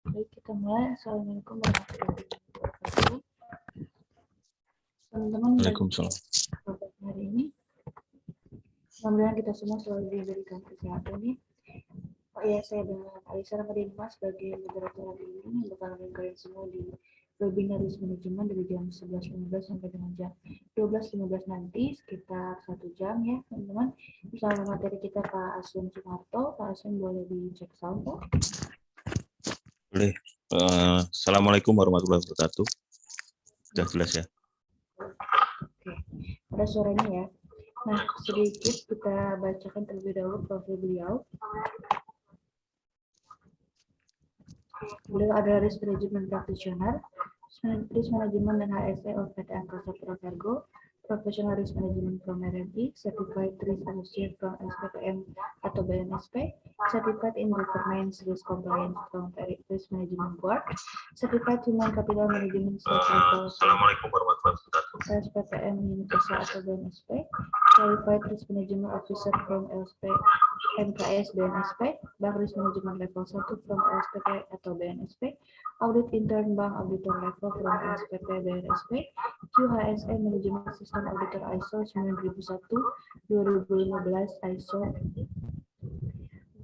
Baik, kita mulai. Assalamualaikum warahmatullahi wabarakatuh. Teman-teman, Waalaikumsalam. pada hari ini, mudah-mudahan kita semua selalu diberikan kesehatan ya. Oh iya, saya dengan Alisa Ramadhan Mas sebagai moderator hari ini yang bakal nemenin kalian semua di webinar risk management dari jam 11.15 sampai dengan jam 12.15 nanti, sekitar 1 jam ya teman-teman. Bersama materi kita Pak Aswin Sumarto. Pak Aswin boleh dicek sound Pak? Boleh. Assalamualaikum warahmatullahi wabarakatuh. Sudah jelas ya? Oke, ada suaranya ya. Nah, sedikit kita bacakan terlebih dahulu profil beliau. Beliau adalah risk management practitioner, risk management dan HSE of PT Angkasa Pura Cargo, professional risk management from RMI, certified risk associate from SPPM atau BNSP, certified in governance risk compliance from risk management board, certified human capital management level Assalamualaikum warahmatullahi wabarakatuh. SPPM Unitasa atau BNSP, qualified risk management officer from LSP MKS BNSP, Bank Risk Management Level 1 from LSPP atau BNSP, Audit Intern Bank Auditor Level from LSPP BNSP, QHSE Management System Auditor ISO 9001, 2015 ISO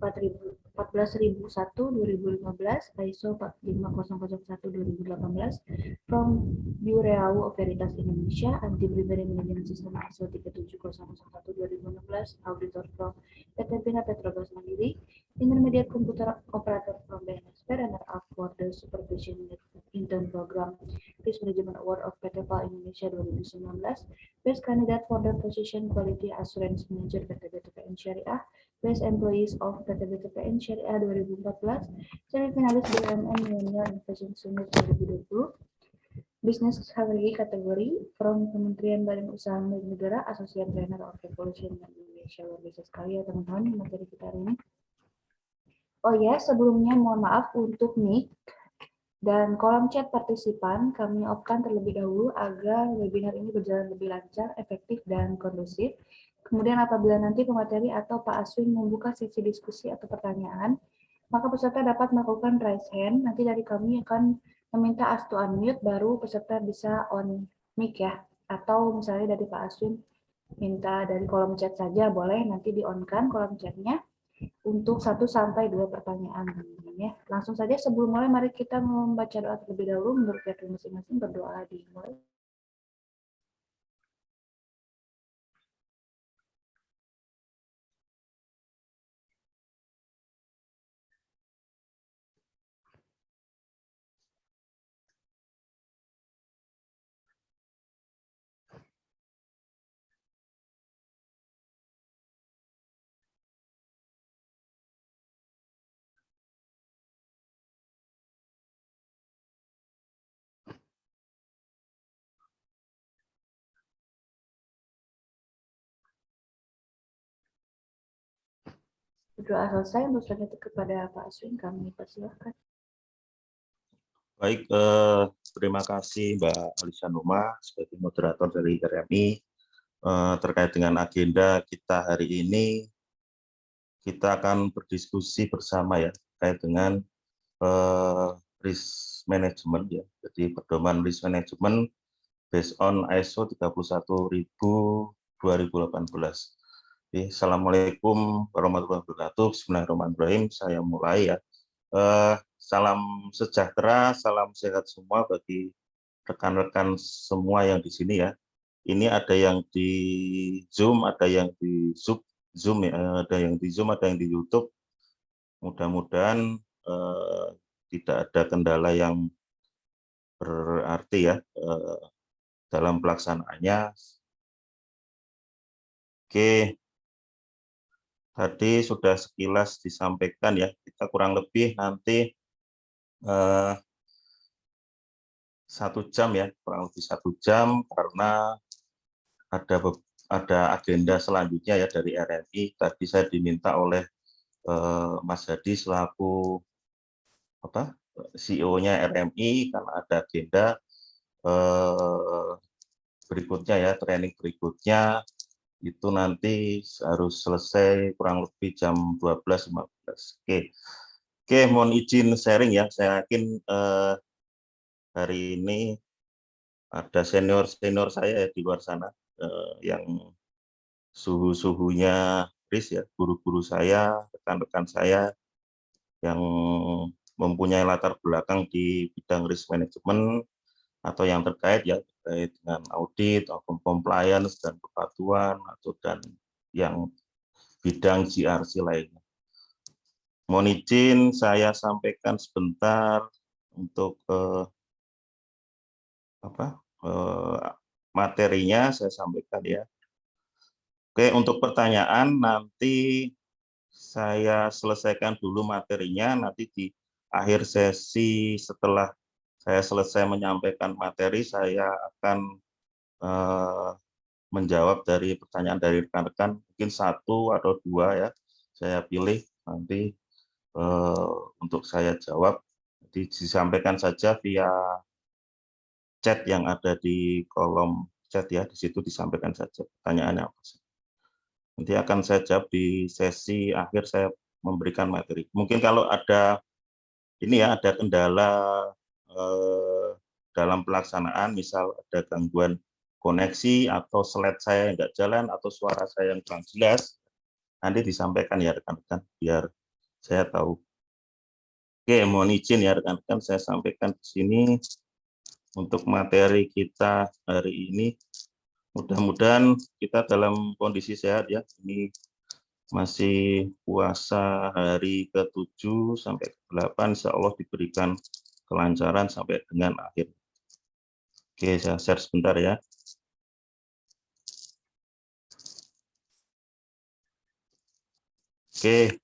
14001 2015 ISO 45001 2018 from Bureau of Veritas Indonesia, Anti Bribery Management System ISO 37001 2016 Auditor from PT Bina Petrogas Mandiri, Intermediate Computer Operator from BNSP, runner up for the Supervision Intern Program Risk Management Award of PT PAL Indonesia 2019, Best Candidate for the Position Quality Assurance Manager PT BTPN Syariah, Best Employees of PT BTPN Syariah 2014, Semifinalis BUMN Millennial Innovation Summit 2020, Business Strategi kategori from Kementerian Badan Usaha Milik Negara, Associate Trainer of Revolution Indonesia. Luar biasa sekali ya teman-teman materi kita hari ini. Oh ya, sebelumnya mohon maaf untuk mic dan kolom chat partisipan kami off-kan terlebih dahulu agar webinar ini berjalan lebih lancar, efektif, dan kondusif. Kemudian apabila nanti pemateri atau Pak Aswin membuka sesi diskusi atau pertanyaan, maka peserta dapat melakukan raise hand. Nanti dari kami akan meminta us to unmute, baru peserta bisa on mic ya. Atau misalnya dari Pak Aswin minta dari kolom chat saja, boleh nanti di-on-kan kolom chatnya untuk 1-2 pertanyaan. Ya. Langsung saja sebelum mulai, mari kita membaca doa terlebih dahulu menurut versi masing-masing. Berdoa dimulai. Doa selesai, untuk selanjutnya kepada Pak Aswin, kami persilahkan. Baik, terima kasih Mbak Alisa Numa sebagai moderator dari RMI. Terkait dengan agenda kita hari ini, kita akan berdiskusi bersama ya terkait dengan risk management ya. Jadi pedoman risk management based on ISO 31000/2018. Assalamualaikum warahmatullahi wabarakatuh. Bismillahirrahmanirrahim. Saya mulai ya. Salam sejahtera, salam sehat semua bagi rekan-rekan semua yang di sini ya. Ini ada yang di Zoom, ada yang di Zoom ya, ada yang di Zoom, ada yang di YouTube. Mudah-mudahan tidak ada kendala yang berarti ya dalam pelaksanaannya. Oke. Tadi sudah sekilas disampaikan ya, kita kurang lebih nanti 1 jam ya, kurang lebih 1 jam karena ada agenda selanjutnya ya dari RMI. Tadi saya diminta oleh Mas Hadi selaku CEO-nya RMI karena ada agenda berikutnya ya, training berikutnya itu nanti harus selesai kurang lebih jam 12.15. Oke. Oke, mohon izin sharing ya. Saya yakin hari ini ada senior-senior saya ya di luar sana yang suhu-suhunya RIS ya, guru-guru saya, rekan-rekan saya yang mempunyai latar belakang di bidang risk management atau yang terkait ya terkait dengan audit atau compliance dan kepatuhan atau dan yang bidang GRC lainnya. Mohon izin saya sampaikan sebentar untuk materinya saya sampaikan ya. Oke, untuk pertanyaan nanti saya selesaikan dulu materinya, nanti di akhir sesi setelah saya selesai menyampaikan materi, saya akan menjawab dari pertanyaan dari rekan-rekan, mungkin satu atau dua ya, saya pilih nanti untuk saya jawab. Jadi disampaikan saja via chat yang ada di kolom chat ya, di situ disampaikan saja pertanyaannya apa sih. Nanti akan saya jawab di sesi akhir saya memberikan materi. Mungkin kalau ada ini ya, ada kendala dalam pelaksanaan, misal ada gangguan koneksi atau slide saya yang nggak jalan atau suara saya yang kurang jelas, nanti disampaikan ya rekan-rekan biar saya tahu. Oke, mohon izin ya rekan-rekan saya sampaikan di sini untuk materi kita hari ini. Mudah-mudahan kita dalam kondisi sehat ya. Ini masih puasa hari ke-7 sampai ke-8, insya Allah diberikan kelancaran sampai dengan akhir. Oke, saya share sebentar ya. Oke,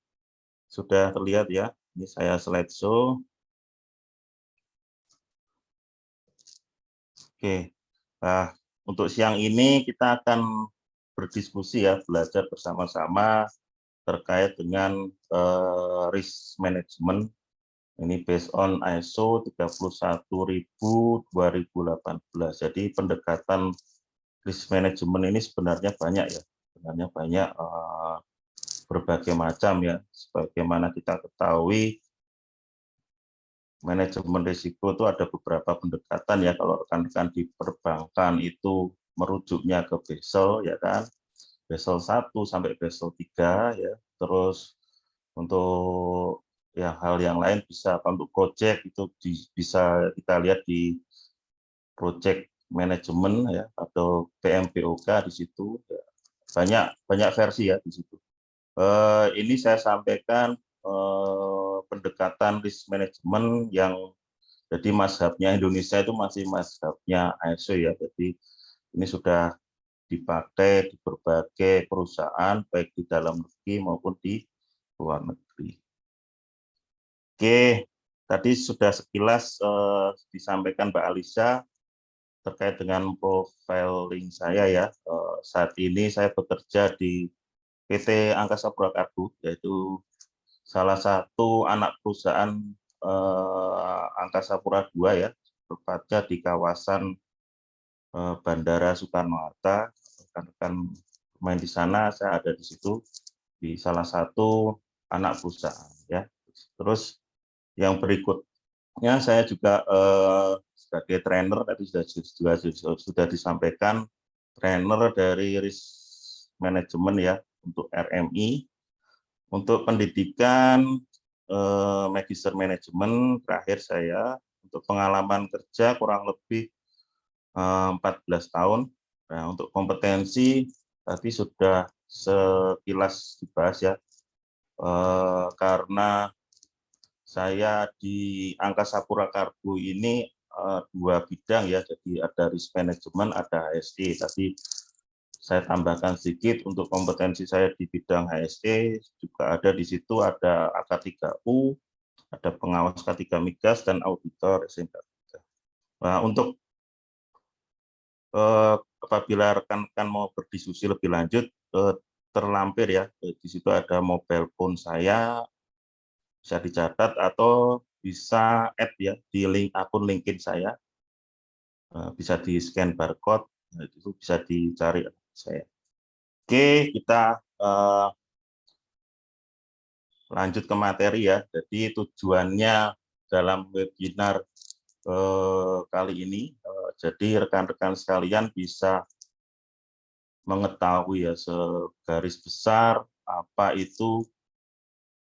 sudah terlihat ya. Ini saya slideshow. Oke, nah untuk siang ini kita akan berdiskusi ya, belajar bersama-sama terkait dengan risk management. Ini based on ISO 31000/2018. Jadi pendekatan risk management ini sebenarnya banyak ya, sebenarnya banyak berbagai macam ya. Sebagaimana kita ketahui, manajemen risiko itu ada beberapa pendekatan ya. Kalau rekan-rekan di perbankan itu merujuknya ke Basel ya kan, Basel 1 sampai Basel 3 ya. Terus untuk ya hal yang lain bisa untuk project itu bisa kita lihat di project manajemen ya atau PMPOK di situ ya. Banyak versi ya di situ. Ini saya sampaikan pendekatan risk management yang jadi mazhabnya Indonesia itu masih mazhabnya ISO ya. Jadi ini sudah dipakai di berbagai perusahaan baik di dalam negeri maupun di luar negeri. Oke, tadi sudah sekilas disampaikan Mbak Alisa terkait dengan profiling saya ya. Saat ini saya bekerja di PT Angkasa Pura Kargo, yaitu salah satu anak perusahaan Angkasa Pura II ya, tepatnya di kawasan Bandara Soekarno-Hatta. Rekan-rekan main di sana, saya ada di situ di salah satu anak perusahaan ya. Terus yang berikutnya saya juga sebagai trainer tadi sudah disampaikan, trainer dari risk management ya untuk RMI. Untuk pendidikan magister manajemen terakhir saya untuk pengalaman kerja kurang lebih 14 tahun. Nah, untuk kompetensi tadi sudah sekilas dibahas ya, karena saya di Angkasa Pura Kargo ini dua bidang ya, jadi ada risk management, ada HSE. Tadi saya tambahkan sedikit untuk kompetensi saya di bidang HSE juga ada di situ, ada AK3U, ada pengawas K3 Migas dan auditor SMK. Nah, untuk apabila rekan-rekan mau berdiskusi lebih lanjut, terlampir ya, di situ ada mobile phone saya, bisa dicatat atau bisa add ya di link akun LinkedIn saya, bisa di scan barcode, itu bisa dicari saya. Oke, kita lanjut ke materi ya. Jadi tujuannya dalam webinar kali ini, jadi rekan-rekan sekalian bisa mengetahui ya segaris besar apa itu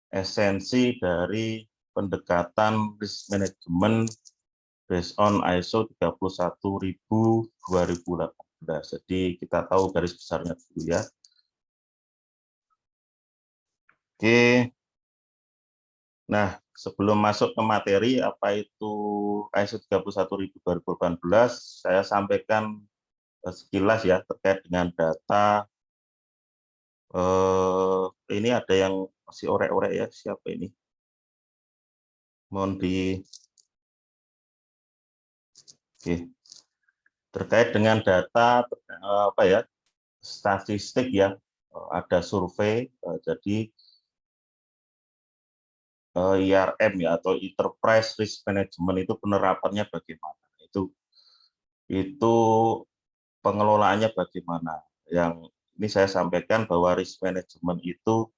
esensi dari pendekatan risk management based on ISO 31000/2018. Jadi kita tahu garis besarnya dulu ya. Oke. Nah, sebelum masuk ke materi apa itu ISO 31000/2018, saya sampaikan sekilas ya terkait dengan data. Ini ada yang masih orek-orek ya, siapa ini? Mohon di Oke. Terkait dengan data apa ya? Statistik ya. Ada survei, jadi IRM ya atau Enterprise Risk Management itu penerapannya bagaimana? Itu pengelolaannya bagaimana? Yang ini saya sampaikan bahwa risk management itu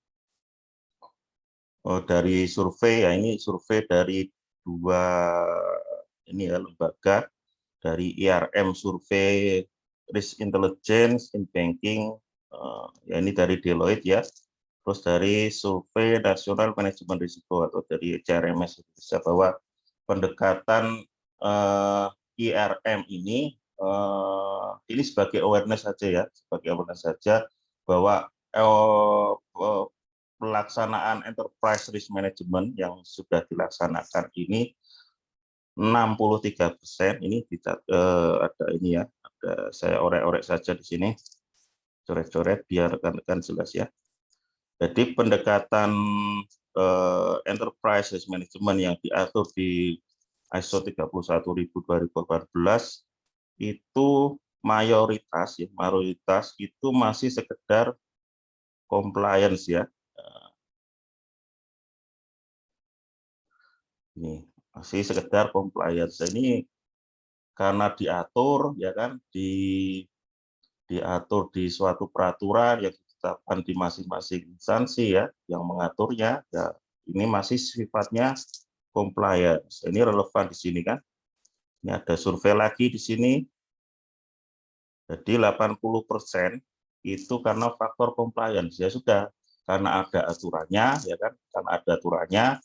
dari survei ya, ini survei dari dua ini ya lembaga, dari IRM Survey Risk Intelligence in Banking, ya ini dari Deloitte ya, terus dari Survei Nasional Manajemen Risiko atau dari CRMS Indonesia, bahwa pendekatan IRM ini sebagai awareness saja ya, sebagai awareness saja bahwa pelaksanaan enterprise risk management yang sudah dilaksanakan ini 63%. Ini ada ini ya, ada saya orek-orek saja di sini, coret-coret biar rekan-rekan jelas ya. Jadi pendekatan enterprise risk management yang diatur di ISO 31000/2018 itu mayoritas itu masih sekedar compliance ya. Ini masih sekedar compliance. Ini karena diatur ya kan, diatur di suatu peraturan yang ditetapkan di masing-masing instansi ya yang mengaturnya ya, ini masih sifatnya compliance. Ini relevan di sini kan. Ini ada survei lagi di sini. Jadi 80% itu karena faktor compliance ya, sudah karena ada aturannya ya kan, karena ada aturannya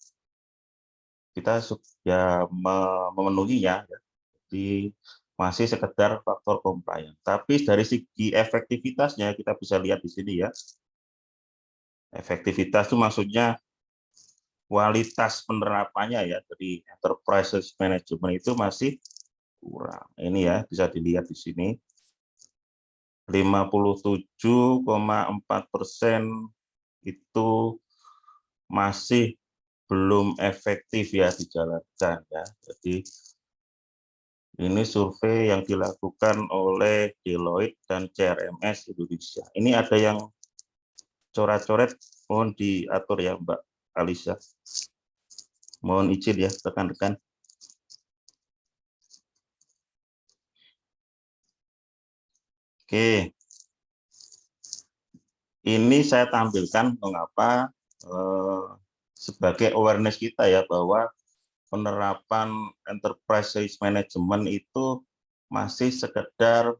kita sudah memenuhinya ya. Jadi masih sekedar faktor compliance. Tapi dari segi efektivitasnya kita bisa lihat di sini ya. Efektivitas itu maksudnya kualitas penerapannya ya, dari enterprise management itu masih kurang. Ini ya bisa dilihat di sini. 57,4% itu masih belum efektif ya dijalankan ya. Jadi ini survei yang dilakukan oleh Deloitte dan CRMS Indonesia. Ini ada yang coret-coret, mohon diatur ya Mbak Alisa. Mohon izin ya rekan-rekan. Oke. Ini saya tampilkan mengapa sebagai awareness kita ya, bahwa penerapan enterprise risk management itu masih sekedar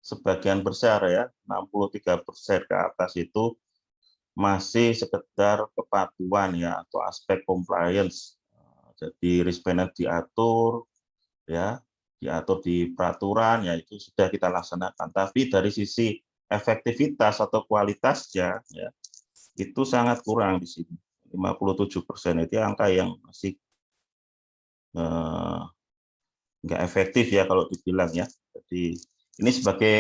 sebagian besar ya, 63% ke atas itu masih sekedar kepatuhan ya atau aspek compliance. Jadi risk management diatur ya, diatur di peraturan ya, itu sudah kita laksanakan. Tapi dari sisi efektivitas atau kualitasnya ya, itu sangat kurang di sini. 57% itu angka yang masih nggak efektif ya kalau dibilang ya. Jadi ini sebagai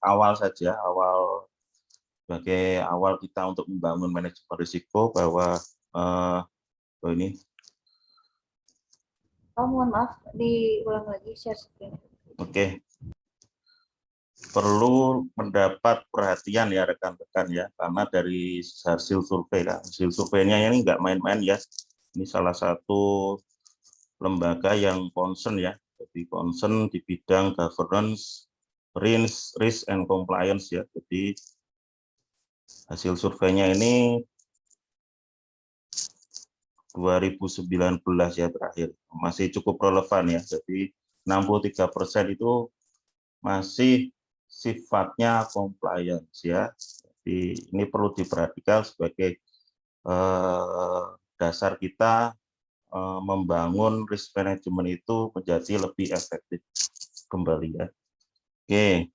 awal saja, sebagai awal kita untuk membangun manajemen risiko, bahwa ini. Oh, mohon maaf, diulang lagi share screen. Oke. Perlu mendapat perhatian ya rekan-rekan ya, karena dari hasil survei kan, hasil surveinya ini nggak main-main ya. Ini salah satu lembaga yang concern ya, jadi concern di bidang governance, risk and compliance ya. Jadi hasil surveinya ini 2019 ya terakhir. Masih cukup relevan ya. Jadi 63% itu masih sifatnya compliance ya. Jadi ini perlu diperhatikan sebagai dasar kita membangun risk management itu menjadi lebih efektif kembali ya. Oke.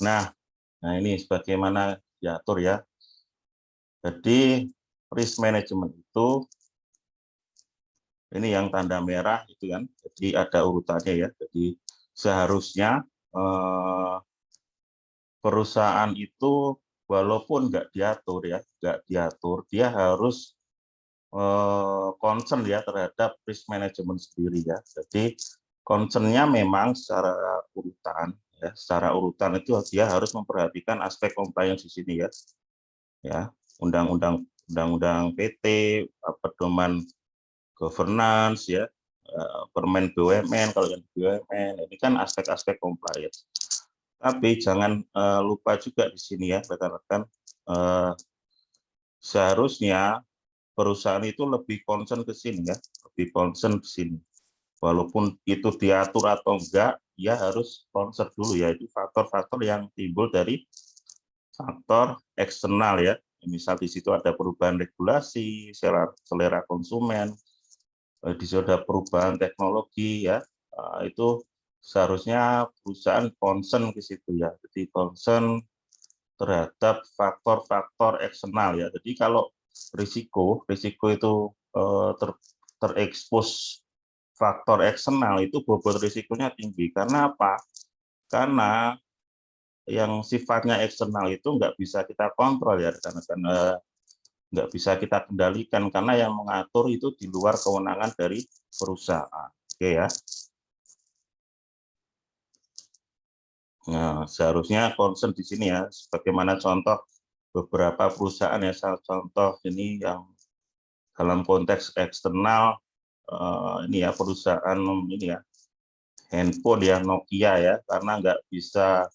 Nah ini sebagaimana diatur ya. Jadi risk management itu ini yang tanda merah itu kan. Jadi ada urutannya ya. Jadi seharusnya perusahaan itu walaupun nggak diatur ya, dia harus concern ya terhadap risk management sendiri ya. Jadi concernnya memang secara urutan ya, secara urutan itu dia harus memperhatikan aspek compliance di sini ya. Ya, undang-undang PT, pedoman governance ya, permen BUMN kalau yang BUMN ini kan aspek-aspek compliance. Tapi jangan lupa juga di sini ya rekan-rekan, seharusnya perusahaan itu lebih concern ke sini ya, lebih concern ke sini. Walaupun itu diatur atau enggak, ya harus concern dulu ya, itu faktor-faktor yang timbul dari faktor eksternal ya. Misal di situ ada perubahan regulasi, selera konsumen, di situ ada perubahan teknologi ya, itu seharusnya perusahaan concern ke situ ya. Jadi concern terhadap faktor-faktor eksternal ya. Jadi kalau risiko itu terekspos faktor eksternal itu bobot risikonya tinggi. Karena apa? Karena yang sifatnya eksternal itu nggak bisa kita kontrol ya, karena nggak bisa kita kendalikan karena yang mengatur itu di luar kewenangan dari perusahaan. Oke ya. Nah, seharusnya concern di sini ya, sebagaimana contoh beberapa perusahaan ya, contoh ini yang dalam konteks eksternal ini ya perusahaan ini ya handphone ya Nokia ya, karena nggak bisa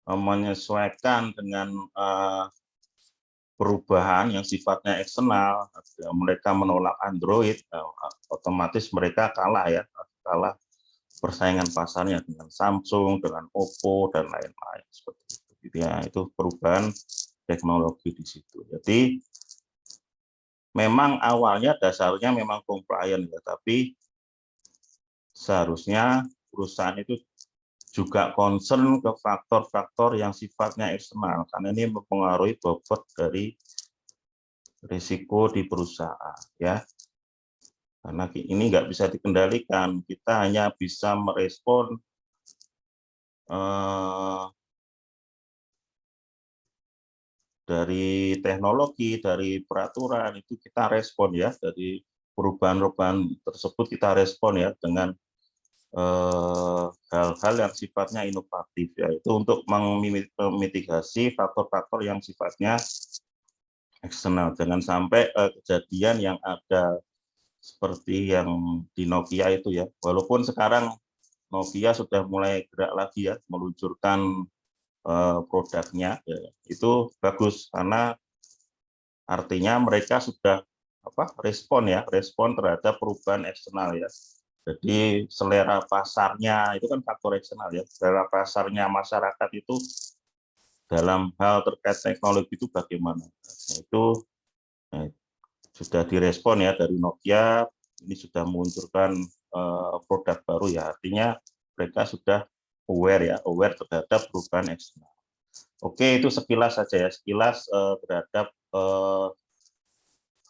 menyesuaikan dengan perubahan yang sifatnya eksternal, mereka menolak Android, otomatis mereka kalah ya, kalah persaingan pasarnya dengan Samsung, dengan Oppo dan lain-lain seperti itu. Ya, itu perubahan teknologi di situ. Jadi memang awalnya dasarnya memang compliant ya, tapi seharusnya perusahaan itu juga concern ke faktor-faktor yang sifatnya eksternal karena ini mempengaruhi bobot dari risiko di perusahaan ya. Karena ini nggak bisa dikendalikan, kita hanya bisa merespon dari teknologi, dari peraturan itu kita respon ya, dari perubahan-perubahan tersebut kita respon ya dengan hal-hal yang sifatnya inovatif ya, itu untuk memitigasi faktor-faktor yang sifatnya eksternal. Jangan sampai kejadian yang ada seperti yang di Nokia itu ya, walaupun sekarang Nokia sudah mulai gerak lagi ya, meluncurkan produknya ya, itu bagus karena artinya mereka sudah respon terhadap perubahan eksternal ya. Jadi selera pasarnya itu kan faktor eksternal ya, selera pasarnya masyarakat itu dalam hal terkait teknologi itu bagaimana. Nah, itu sudah direspon ya dari Nokia, ini sudah meluncurkan produk baru ya, artinya mereka sudah aware terhadap perubahan eksternal. Oke, itu sekilas saja ya, sekilas terhadap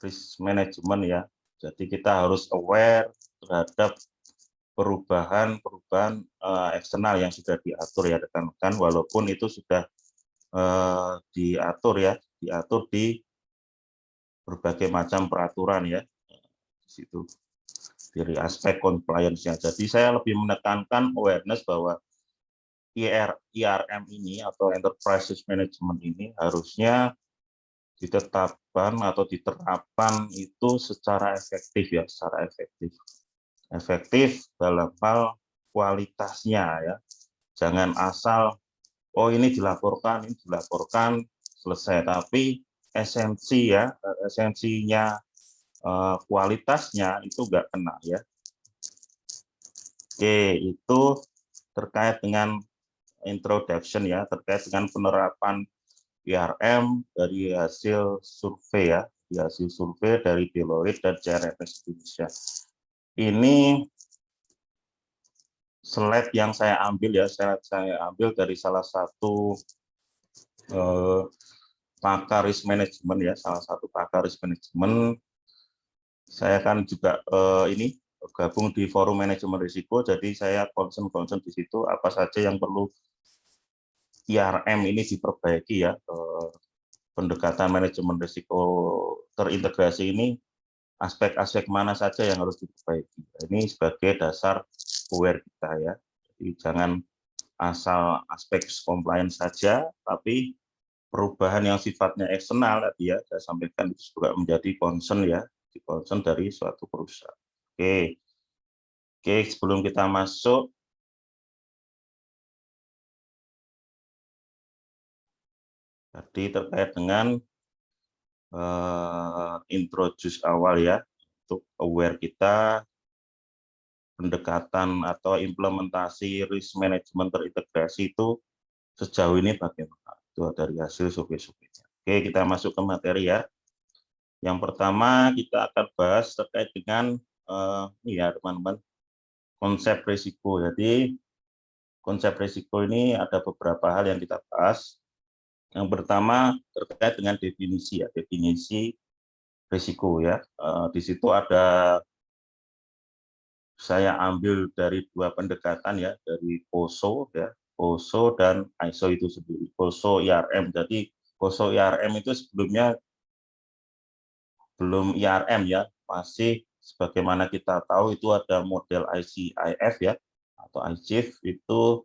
risk management ya. Jadi kita harus aware terhadap perubahan eksternal yang sudah diatur ya rekan-rekan, walaupun itu sudah diatur di berbagai macam peraturan ya di situ dari aspek compliance-nya. Jadi saya lebih menekankan awareness bahwa IRM ini atau enterprise risk management ini harusnya ditetapkan atau diterapkan itu secara efektif ya, secara efektif dalam hal kualitasnya ya. Jangan asal ini dilaporkan selesai, tapi esensinya kualitasnya itu nggak kena ya. Oke, itu terkait dengan introduction ya, terkait dengan penerapan IRM dari hasil survei ya, hasil survei dari Deloitte dan CRMS Indonesia. Ini slide yang saya ambil ya, saya ambil dari salah satu pakar risk management ya, salah satu pakar risk management. Saya kan juga ini gabung di forum manajemen risiko, jadi saya concern di situ apa saja yang perlu IRM ini diperbaiki ya. Pendekatan manajemen risiko terintegrasi ini aspek-aspek mana saja yang harus diperbaiki. Ini sebagai dasar aware kita ya. Jadi jangan asal aspek compliance saja, tapi perubahan yang sifatnya eksternal tadi ya, saya sampaikan itu juga menjadi concern ya, concern dari suatu perusahaan. Oke, sebelum kita masuk, tadi terkait dengan introduce awal ya, untuk aware kita, pendekatan atau implementasi risk management terintegrasi itu sejauh ini bagaimana? Itu dari hasil survei-surveinya. Oke, kita masuk ke materi ya. Yang pertama kita akan bahas terkait dengan ya teman-teman, konsep risiko. Jadi konsep risiko ini ada beberapa hal yang kita bahas. Yang pertama terkait dengan definisi ya, definisi risiko ya. Di situ ada, saya ambil dari dua pendekatan ya, dari POSO ya, POSO dan ISO itu sendiri. POSO IRM. Jadi POSO IRM itu sebelumnya belum IRM ya, masih sebagaimana kita tahu itu ada model ICIF ya, atau ICIF itu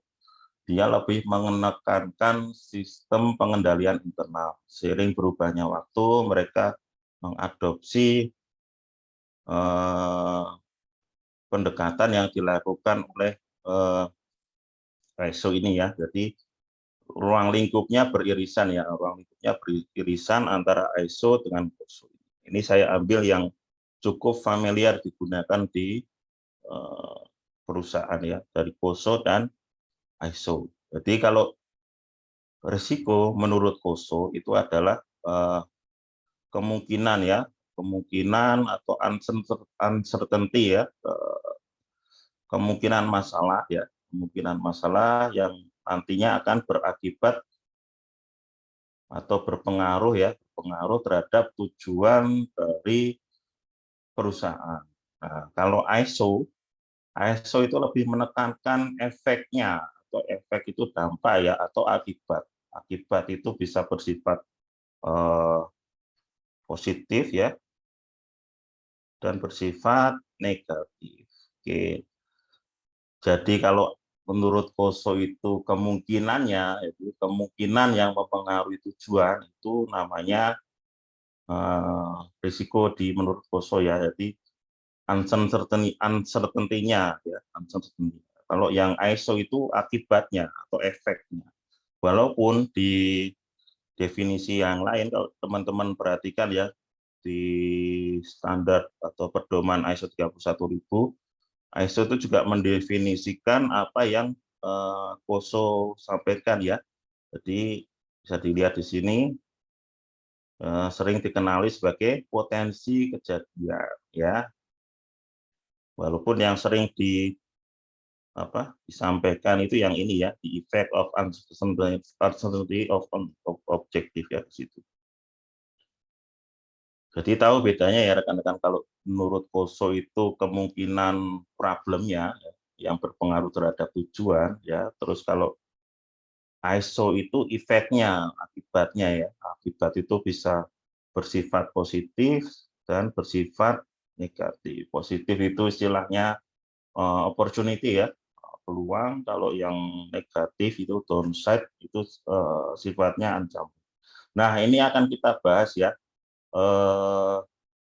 dia lebih menekankan sistem pengendalian internal. Seiring berubahnya waktu, mereka mengadopsi pendekatan yang dilakukan oleh ISO ini ya. Jadi ruang lingkupnya beririsan ya, ruang lingkupnya beririsan antara ISO dengan POSO. Ini saya ambil yang cukup familiar digunakan di perusahaan ya, dari POSO dan ISO. Jadi kalau risiko menurut POSO itu adalah kemungkinan ya, kemungkinan atau uncertainty ya, kemungkinan masalah ya, kemungkinan masalah yang nantinya akan berakibat atau berpengaruh ya, berpengaruh terhadap tujuan dari perusahaan. Nah, kalau ISO itu lebih menekankan efeknya, atau efek itu dampak ya, atau akibat. Akibat itu bisa bersifat positif ya, dan bersifat negatif. Oke. Jadi kalau menurut POSO itu kemungkinannya, itu kemungkinan yang mempengaruhi tujuan itu namanya risiko di menurut POSO ya. Jadi uncertainty-nya ya, uncertainty. Kalau yang ISO itu akibatnya atau efeknya. Walaupun di definisi yang lain, kalau teman-teman perhatikan ya, di standar atau pedoman ISO 31000, ISO itu juga mendefinisikan apa yang POSO sampaikan ya. Jadi bisa dilihat di sini, sering dikenali sebagai potensi kejadian ya. Walaupun yang sering disampaikan itu yang ini ya, the effect of uncertainty of objective ya di situ. Jadi tahu bedanya ya rekan-rekan, kalau menurut POSO itu kemungkinan problemnya ya, yang berpengaruh terhadap tujuan ya, terus kalau ISO itu efeknya, akibatnya ya. Akibat itu bisa bersifat positif dan bersifat negatif. Positif itu istilahnya opportunity ya, peluang. Kalau yang negatif itu downside, itu sifatnya ancaman. Nah, ini akan kita bahas ya.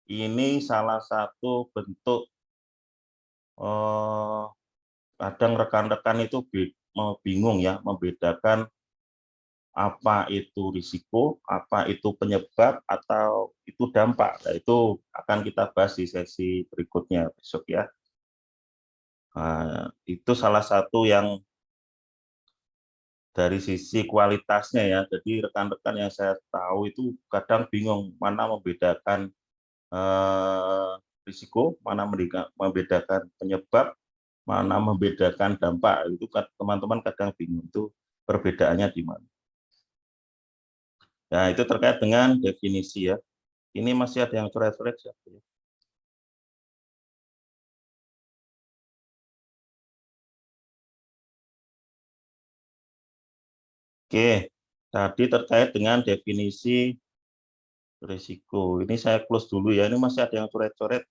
Ini salah satu bentuk, kadang rekan-rekan itu bingung ya membedakan apa itu risiko, apa itu penyebab, atau itu dampak. Nah, itu akan kita bahas di sesi berikutnya besok ya. Nah, itu salah satu yang dari sisi kualitasnya ya. Jadi rekan-rekan yang saya tahu itu kadang bingung mana membedakan risiko, mana membedakan penyebab, mana membedakan dampak. Itu teman-teman kadang bingung itu perbedaannya di mana. Nah, itu terkait dengan definisi ya. Ini masih ada yang coret-coret ya. Oke, tadi terkait dengan definisi risiko. Ini saya close dulu ya. Ini masih ada yang coret-coret.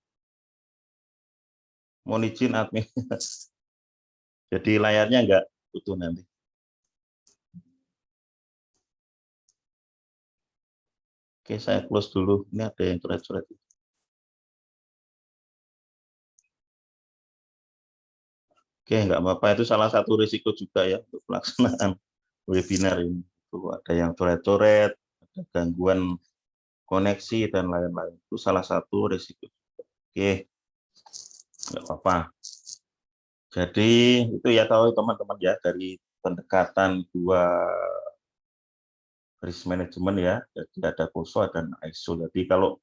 Mohon izin admin. Jadi layarnya enggak utuh nanti. Oke, saya close dulu. Ini ada yang coret-coret. Oke, enggak apa-apa. Itu salah satu risiko juga ya untuk pelaksanaan webinar ini. Itu ada yang coret-coret, ada gangguan koneksi dan lain-lain. Itu salah satu risiko. Oke, enggak apa-apa. Jadi itu ya tahu teman-teman ya dari pendekatan dua risk management ya. Jadi ada COSO dan ISO. Jadi kalau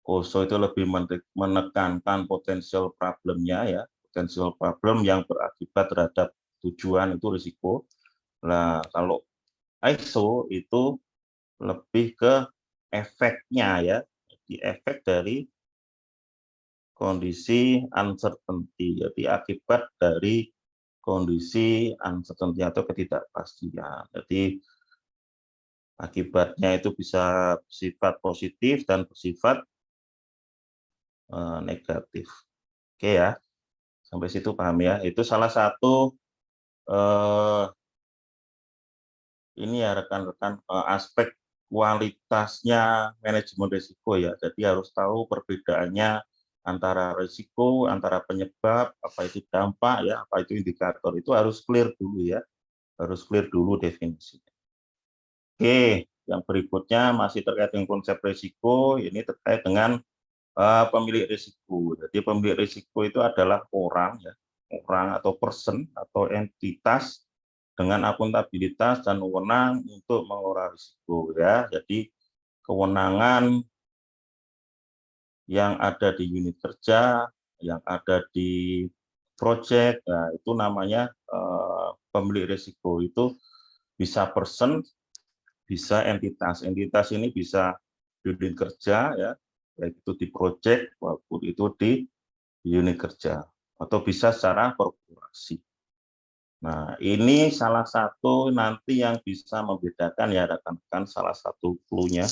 COSO itu lebih menekankan potensial problemnya ya, potensial problem yang berakibat terhadap tujuan itu risiko. Nah, kalau ISO itu lebih ke efeknya ya, jadi efek dari kondisi uncertainty, jadi akibat dari kondisi uncertainty atau ketidakpastian. Jadi akibatnya itu bisa bersifat positif dan bersifat negatif. Oke ya, sampai situ paham ya. Itu salah satu ini ya rekan-rekan aspek kualitasnya manajemen risiko ya. Jadi harus tahu perbedaannya antara risiko, antara penyebab, apa itu dampak ya, apa itu indikator. Itu harus clear dulu ya. Harus clear dulu definisinya. Oke, yang berikutnya masih terkait dengan konsep risiko, ini terkait dengan pemilik risiko. Jadi pemilik risiko itu adalah orang ya, orang atau person atau entitas dengan akuntabilitas dan wewenang untuk mengelola risiko ya. Jadi kewenangan yang ada di unit kerja, yang ada di project, nah, itu namanya pemilik risiko. Itu bisa person, bisa entitas. Entitas ini bisa di unit kerja ya, baik itu di project maupun itu di unit kerja, atau bisa secara korporasi. Nah, ini salah satu nanti yang bisa membedakan ya rekan-rekan, salah satu clue-nya.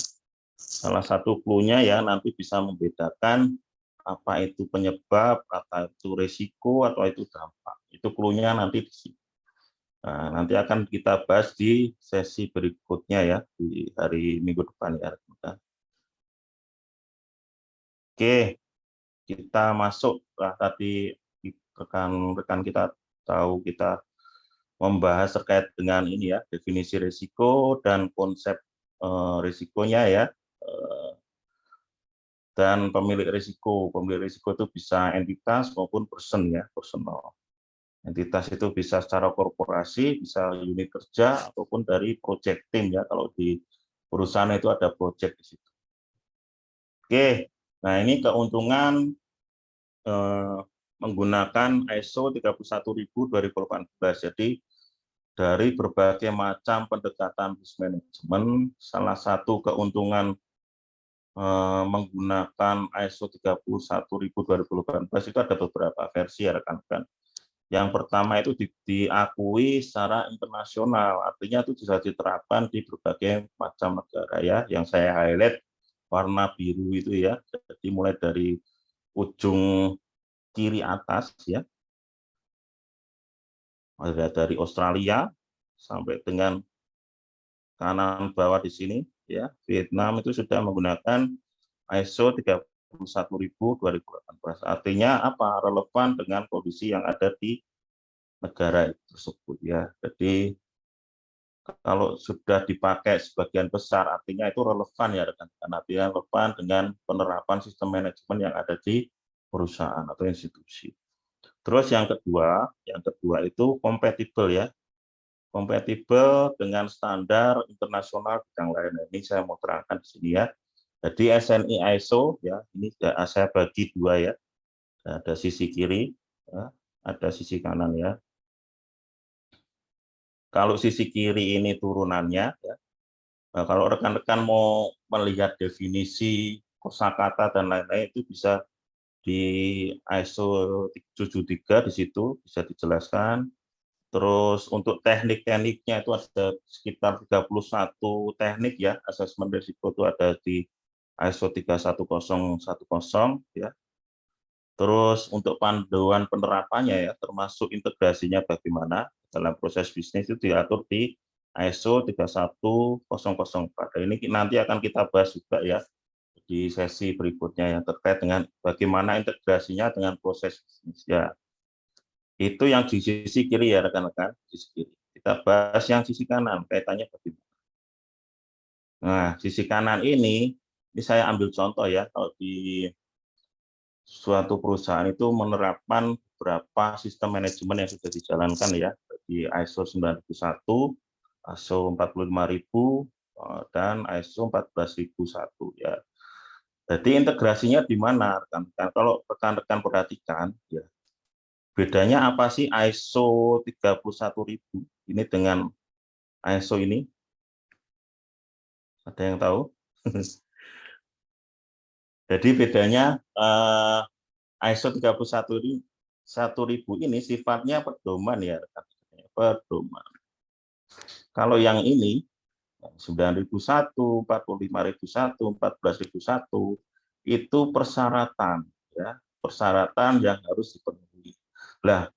Salah satu clue-nya ya nanti bisa membedakan apa itu penyebab, apa itu risiko, atau itu dampak. Itu clue-nya nanti di sini. Nah, nanti akan kita bahas di sesi berikutnya ya, di hari minggu depan ya rekan-rekan. Oke, kita masuk tadi rekan-rekan kita tahu kita membahas terkait dengan ini ya, definisi risiko dan konsep risikonya ya, dan pemilik risiko. Pemilik risiko itu bisa entitas maupun person ya, personal. Entitas itu bisa secara korporasi, bisa unit kerja ataupun dari project team ya, kalau di perusahaan itu ada project di situ. Oke, nah ini keuntungan menggunakan ISO 31000/2018. Jadi dari berbagai macam pendekatan risk management, salah satu keuntungan menggunakan ISO 31000/2018 itu ada beberapa versi ya rekan-rekan. Yang pertama itu diakui secara internasional, artinya itu bisa diterapkan di berbagai macam negara ya. Yang saya highlight warna biru itu ya, jadi mulai dari ujung kiri atas ya, ada dari Australia sampai dengan kanan bawah di sini ya, Vietnam itu sudah menggunakan ISO 31000/2018. Artinya apa? Relevan dengan kondisi yang ada di negara tersebut ya. Jadi Kalau sudah dipakai sebagian besar, artinya itu relevan ya rekan-rekan, artinya relevan dengan penerapan sistem manajemen yang ada di perusahaan atau institusi. Terus yang kedua itu kompatibel ya, kompatibel dengan standar internasional bidang lain. Ini saya mau terangkan di sini ya. Jadi SNI ISO ya, ini saya bagi dua ya, ada sisi kiri, ya, ada sisi kanan ya. Kalau sisi kiri ini turunannya, ya. Nah, kalau rekan-rekan mau melihat definisi kosakata dan lain-lain itu bisa di ISO 73 di situ bisa dijelaskan. Terus untuk teknik-tekniknya itu ada sekitar 31 teknik ya, asesmen risiko itu ada di ISO 31010 ya. Terus untuk panduan penerapannya ya, termasuk integrasinya bagaimana dalam proses bisnis itu diatur di ISO 31004. Ini nanti akan kita bahas juga ya di sesi berikutnya yang terkait dengan bagaimana integrasinya dengan proses bisnis ya. Itu yang di sisi kiri ya rekan-rekan, sisi kiri. Kita bahas yang sisi kanan, kaitannya bagaimana. Nah, sisi kanan ini saya ambil contoh ya, kalau di suatu perusahaan itu menerapkan beberapa sistem manajemen yang sudah dijalankan ya, di ISO 9001, ISO 45000, dan ISO 14001 ya. Jadi integrasinya di mana rekan-rekan? Kalau rekan-rekan perhatikan ya, bedanya apa sih ISO 31000 ini dengan ISO ini? Ada yang tahu? Jadi bedanya ISO 31000 ini sifatnya pedoman ya, pedoman. Kalau yang ini 9001, 45001, 14001 itu persyaratan ya, persyaratan yang harus dipenuhi. Nah,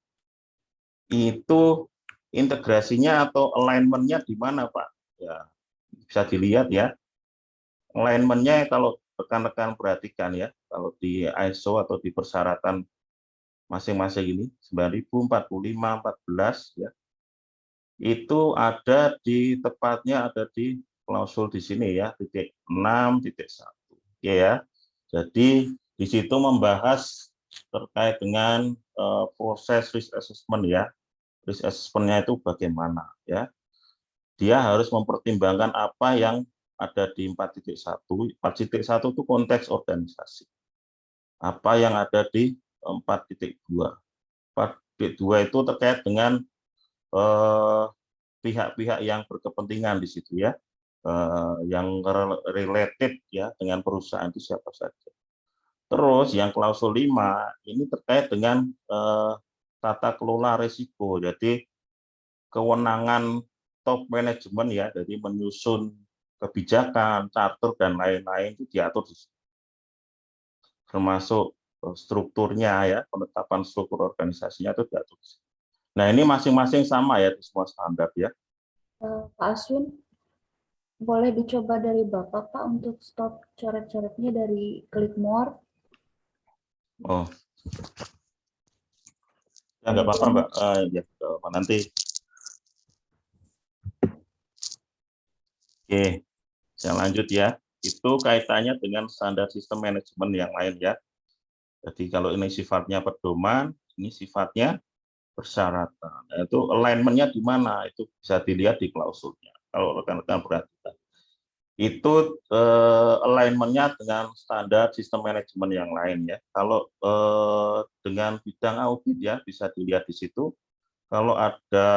itu integrasinya atau alignment-nya di mana, Pak? Ya, bisa dilihat ya. Alignment-nya kalau rekan-rekan perhatikan ya, kalau di ISO atau di persyaratan masing-masing ini 9000, 45, 14 ya. Itu ada di tepatnya ada di klausul di sini ya, titik 6.1. Ya. Jadi di situ membahas terkait dengan proses risk assessment ya. Risk assessment-nya itu bagaimana ya. Dia harus mempertimbangkan apa yang ada di 4.1. 4.1 itu konteks organisasi. Apa yang ada di 4.2. 4.2 itu terkait dengan pihak-pihak yang berkepentingan di situ ya, yang related ya dengan perusahaan itu siapa saja. Terus yang klausul 5 ini terkait dengan tata kelola risiko. Jadi kewenangan top manajemen ya, jadi menyusun kebijakan, charter dan lain-lain itu diatur di situ. Termasuk strukturnya ya, penetapan struktur organisasinya itu diatur di situ. Nah, ini masing-masing sama ya di semua standar ya. Pak Aswin, boleh dicoba dari Bapak, Pak, untuk stop coret-coretnya dari klik more. Oh, ya nggak apa-apa Mbak. Ya, nanti. Oke, saya lanjut ya. Itu kaitannya dengan standar sistem manajemen yang lain ya. Jadi kalau ini sifatnya pedoman, ini sifatnya persyaratan. Itu alignment-nya di mana? Itu bisa dilihat di klausulnya. Kalau rekan-rekan perhatikan. Itu alignment-nya dengan standar sistem manajemen yang lain ya. Kalau dengan bidang audit ya bisa dilihat di situ. Kalau ada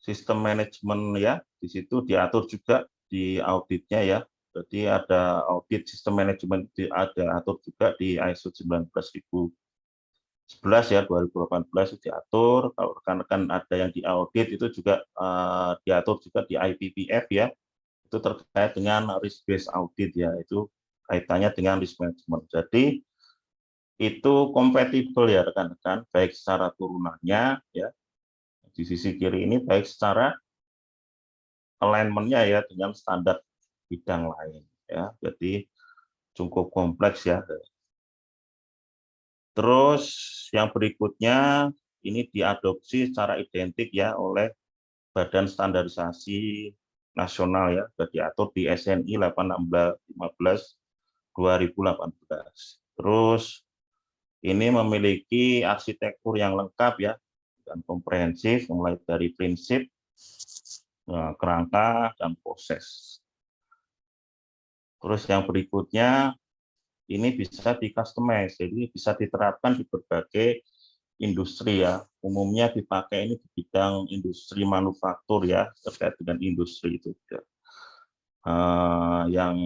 sistem manajemen ya, di situ diatur juga di auditnya ya. Jadi ada audit sistem manajemen ada atur juga di ISO 19011 ya 2018 itu diatur. Kalau rekan-rekan ada yang di audit itu juga diatur juga di IPPF ya. Itu terkait dengan risk based audit ya, itu kaitannya dengan risk management. Jadi itu kompatibel ya rekan-rekan, baik secara turunannya ya di sisi kiri ini, baik secara alignment-nya ya dengan standar bidang lain ya. Jadi cukup kompleks ya. Terus yang berikutnya ini diadopsi secara identik ya oleh Badan Standarisasi Nasional ya, sudah diatur di SNI 815/2018. Terus ini memiliki arsitektur yang lengkap ya, dan komprehensif, mulai dari prinsip, kerangka, dan proses. Terus yang berikutnya, ini bisa di-customize, jadi bisa diterapkan di berbagai industri ya. Umumnya dipakai ini di bidang industri manufaktur ya, terkait dengan industri itu. Yang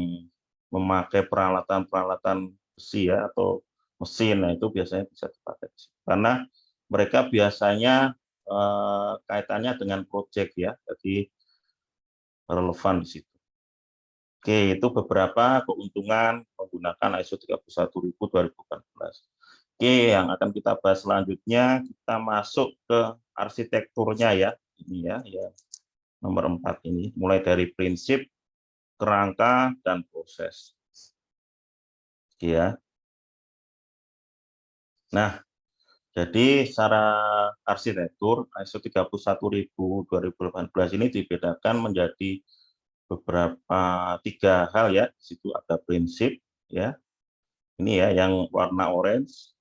memakai peralatan-peralatan besi ya, atau mesin, nah itu biasanya bisa dipakai. Karena mereka biasanya kaitannya dengan proyek ya, jadi relevan di situ. Oke, itu beberapa keuntungan menggunakan ISO 31000/2014. Oke, yang akan kita bahas selanjutnya, kita masuk ke arsitekturnya ya. Ini ya nomor 4 ini, mulai dari prinsip, kerangka, dan proses. Oke ya. Nah, jadi secara arsitektur ISO 31000/2018 ini dibedakan menjadi beberapa 3 hal ya. Di situ ada prinsip ya. Ini ya yang warna orange.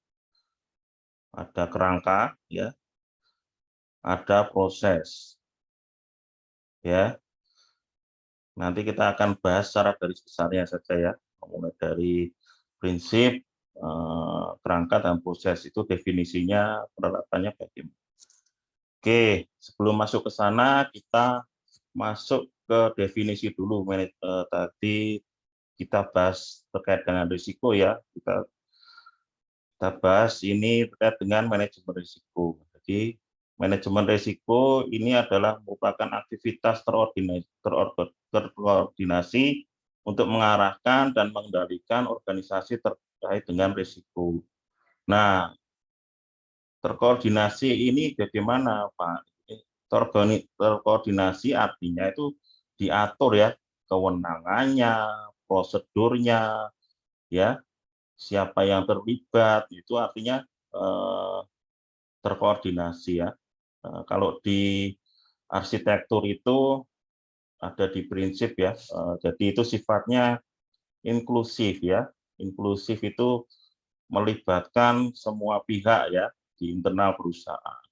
Ada kerangka ya. Ada proses. Ya. Nanti kita akan bahas secara garis besarnya saja ya. Mulai dari prinsip, kerangka, dan proses itu definisinya, penerapannya bagaimana. Oke, sebelum masuk ke sana, kita masuk ke definisi dulu. Tadi kita bahas terkait dengan risiko ya. Kita bahas ini terkait dengan manajemen risiko. Jadi, manajemen risiko ini adalah merupakan aktivitas terkoordinasi untuk mengarahkan dan mengendalikan organisasi terkait dengan risiko. Nah, terkoordinasi ini bagaimana, Pak? Terkoordinasi artinya itu diatur ya, kewenangannya, prosedurnya, ya, siapa yang terlibat, itu artinya terkoordinasi ya. Kalau di arsitektur itu ada di prinsip ya, jadi itu sifatnya inklusif ya. Inklusif itu melibatkan semua pihak ya di internal perusahaan.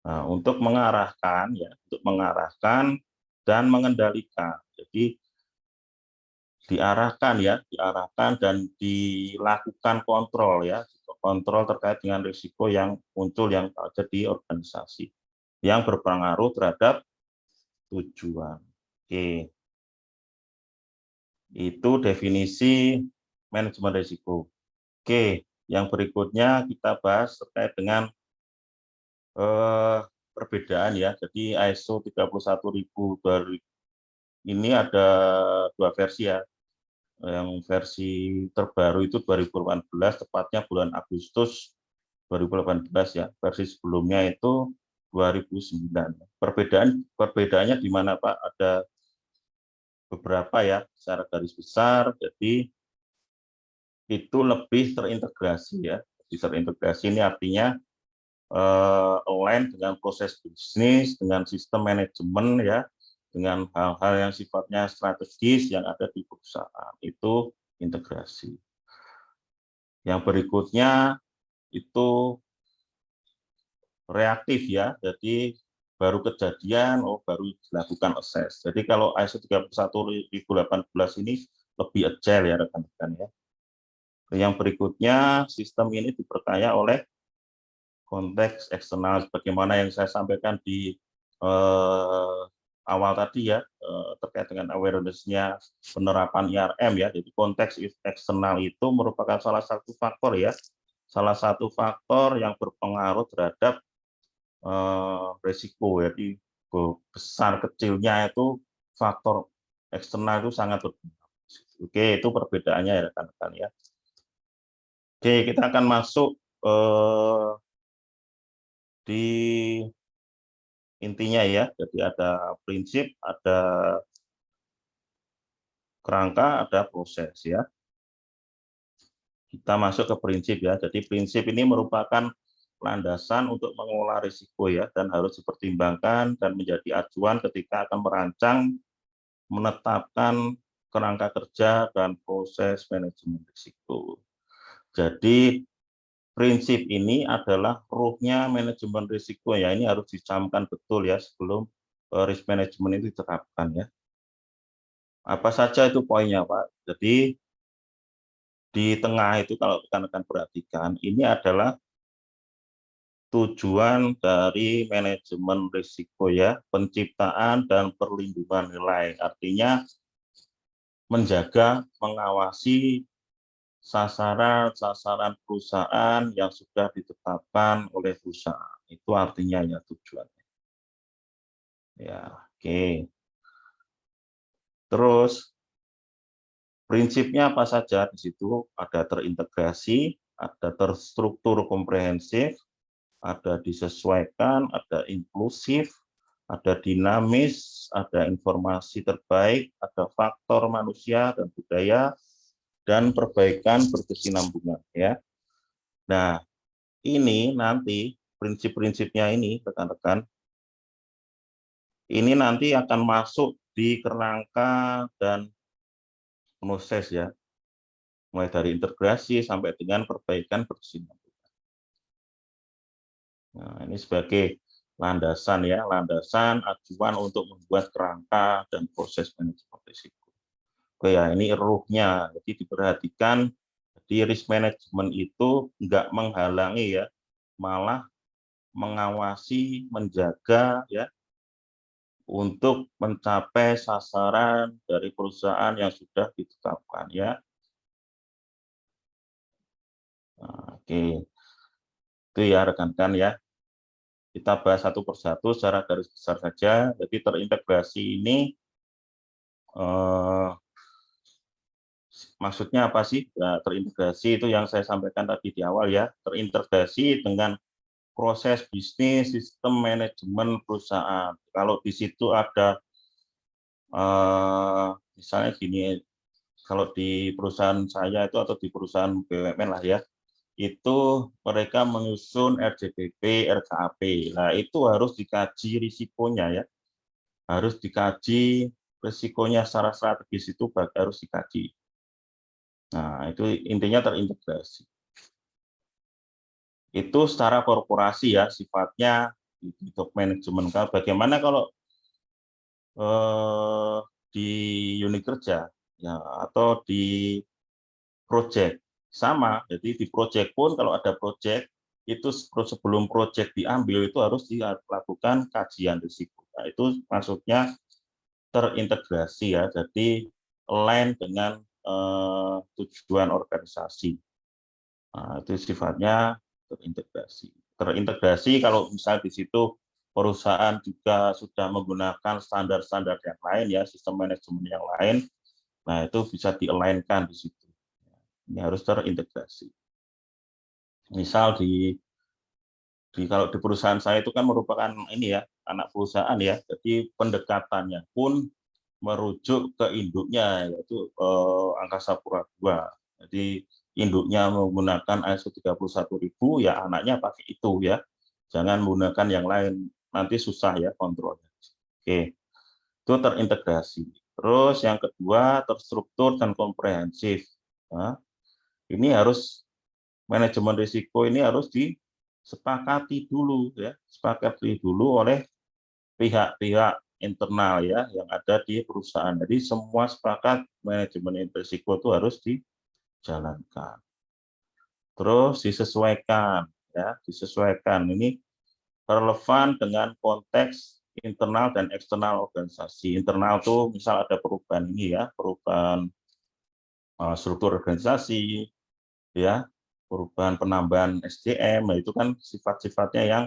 Nah, untuk mengarahkan ya, untuk mengarahkan dan mengendalikan. Jadi diarahkan ya, diarahkan dan dilakukan kontrol ya, kontrol terkait dengan risiko yang muncul yang ada di organisasi yang berpengaruh terhadap tujuan. Oke. Itu definisi manajemen risiko. Oke, yang berikutnya kita bahas terkait dengan perbedaan ya. Jadi ISO 31000 ini ada 2 versi ya. Yang versi terbaru itu 2018, tepatnya bulan Agustus 2018 ya. Versi sebelumnya itu 2009. Perbedaannya di mana, Pak? Ada beberapa ya, secara garis besar. Jadi itu lebih terintegrasi ya. Lebih terintegrasi ini artinya align dengan proses bisnis, dengan sistem manajemen ya, dengan hal-hal yang sifatnya strategis yang ada di perusahaan. Itu integrasi. Yang berikutnya itu reaktif ya, jadi baru kejadian, baru dilakukan assess. Jadi kalau ISO 31018 ini lebih agile ya rekan-rekan ya. Yang berikutnya, sistem ini diperkaya oleh konteks eksternal, sebagaimana yang saya sampaikan di awal tadi ya, terkait dengan awareness-nya penerapan IRM ya. Jadi konteks eksternal itu merupakan salah satu faktor ya, salah satu faktor yang berpengaruh terhadap risiko. Jadi besar kecilnya itu faktor eksternal itu sangat berpengaruh. Oke, itu perbedaannya ya rekan-rekan ya. Oke, kita akan masuk di intinya ya. Jadi ada prinsip, ada kerangka, ada proses ya. Kita masuk ke prinsip ya. Jadi prinsip ini merupakan landasan untuk mengelola risiko ya, dan harus dipertimbangkan dan menjadi acuan ketika akan merancang, menetapkan kerangka kerja dan proses manajemen risiko. Jadi prinsip ini adalah ruhnya manajemen risiko ya, ini harus dicamkan betul ya sebelum risk management itu diterapkan ya. Apa saja itu poinnya Pak? Jadi di tengah itu kalau rekan-rekan perhatikan, ini adalah tujuan dari manajemen risiko ya, penciptaan dan perlindungan nilai. Artinya menjaga, mengawasi sasaran-sasaran perusahaan yang sudah ditetapkan oleh perusahaan. Itu artinya ya tujuannya. Ya, oke. Terus prinsipnya apa saja di situ? Ada terintegrasi, ada terstruktur komprehensif, ada disesuaikan, ada inklusif, ada dinamis, ada informasi terbaik, ada faktor manusia dan budaya, dan perbaikan berkesinambungan ya. Nah, ini nanti prinsip-prinsipnya ini rekan-rekan, ini nanti akan masuk di kerangka dan proses ya, mulai dari integrasi sampai dengan perbaikan berkesinambungan. Nah, ini sebagai landasan ya, landasan acuan untuk membuat kerangka dan proses manajemen risiko. Oke ya, ini ruhnya. Jadi diperhatikan di risk management itu enggak menghalangi ya, malah mengawasi, menjaga ya untuk mencapai sasaran dari perusahaan yang sudah ditetapkan ya. Nah, oke. Itu ya rekan-rekan ya. Kita bahas satu persatu secara garis besar saja. Jadi terintegrasi ini maksudnya apa sih? Ya, terintegrasi itu yang saya sampaikan tadi di awal ya. Terintegrasi dengan proses bisnis, sistem manajemen perusahaan. Kalau di situ ada misalnya gini, kalau di perusahaan saya itu atau di perusahaan BUMN lah ya, itu mereka menyusun RJBP, RKAP. Nah, itu harus dikaji risikonya ya. Harus dikaji risikonya secara strategis itu harus dikaji. Nah, itu intinya terintegrasi. Itu secara korporasi ya, sifatnya di top manajemen. Bagaimana kalau di unit kerja ya, atau di project? Sama, jadi di project pun kalau ada project, itu sebelum project diambil itu harus dilakukan kajian risiko. Nah, itu maksudnya terintegrasi ya, jadi align dengan tujuan organisasi. Nah, itu sifatnya terintegrasi. Terintegrasi kalau misal di situ perusahaan juga sudah menggunakan standar-standar yang lain ya, sistem manajemen yang lain, nah itu bisa di-align-kan di situ. Ini harus terintegrasi. Misal kalau di perusahaan saya itu kan merupakan ini ya, anak perusahaan ya, jadi pendekatannya pun merujuk ke induknya yaitu Angkasa Pura II. Jadi induknya menggunakan ISO 31000 ya anaknya pakai itu ya. Jangan menggunakan yang lain, nanti susah ya kontrolnya. Oke. Itu terintegrasi. Terus yang kedua terstruktur dan komprehensif. Nah, ini harus manajemen risiko ini harus disepakati dulu ya, sepakati dulu oleh pihak-pihak internal ya yang ada di perusahaan. Jadi semua sepakat manajemen risiko itu harus dijalankan. Terus disesuaikan ya, disesuaikan. Ini relevan dengan konteks internal dan eksternal organisasi. Internal tuh misal ada perubahan ini ya, perubahan struktur organisasi ya, perubahan penambahan SDM, nah itu kan sifat-sifatnya yang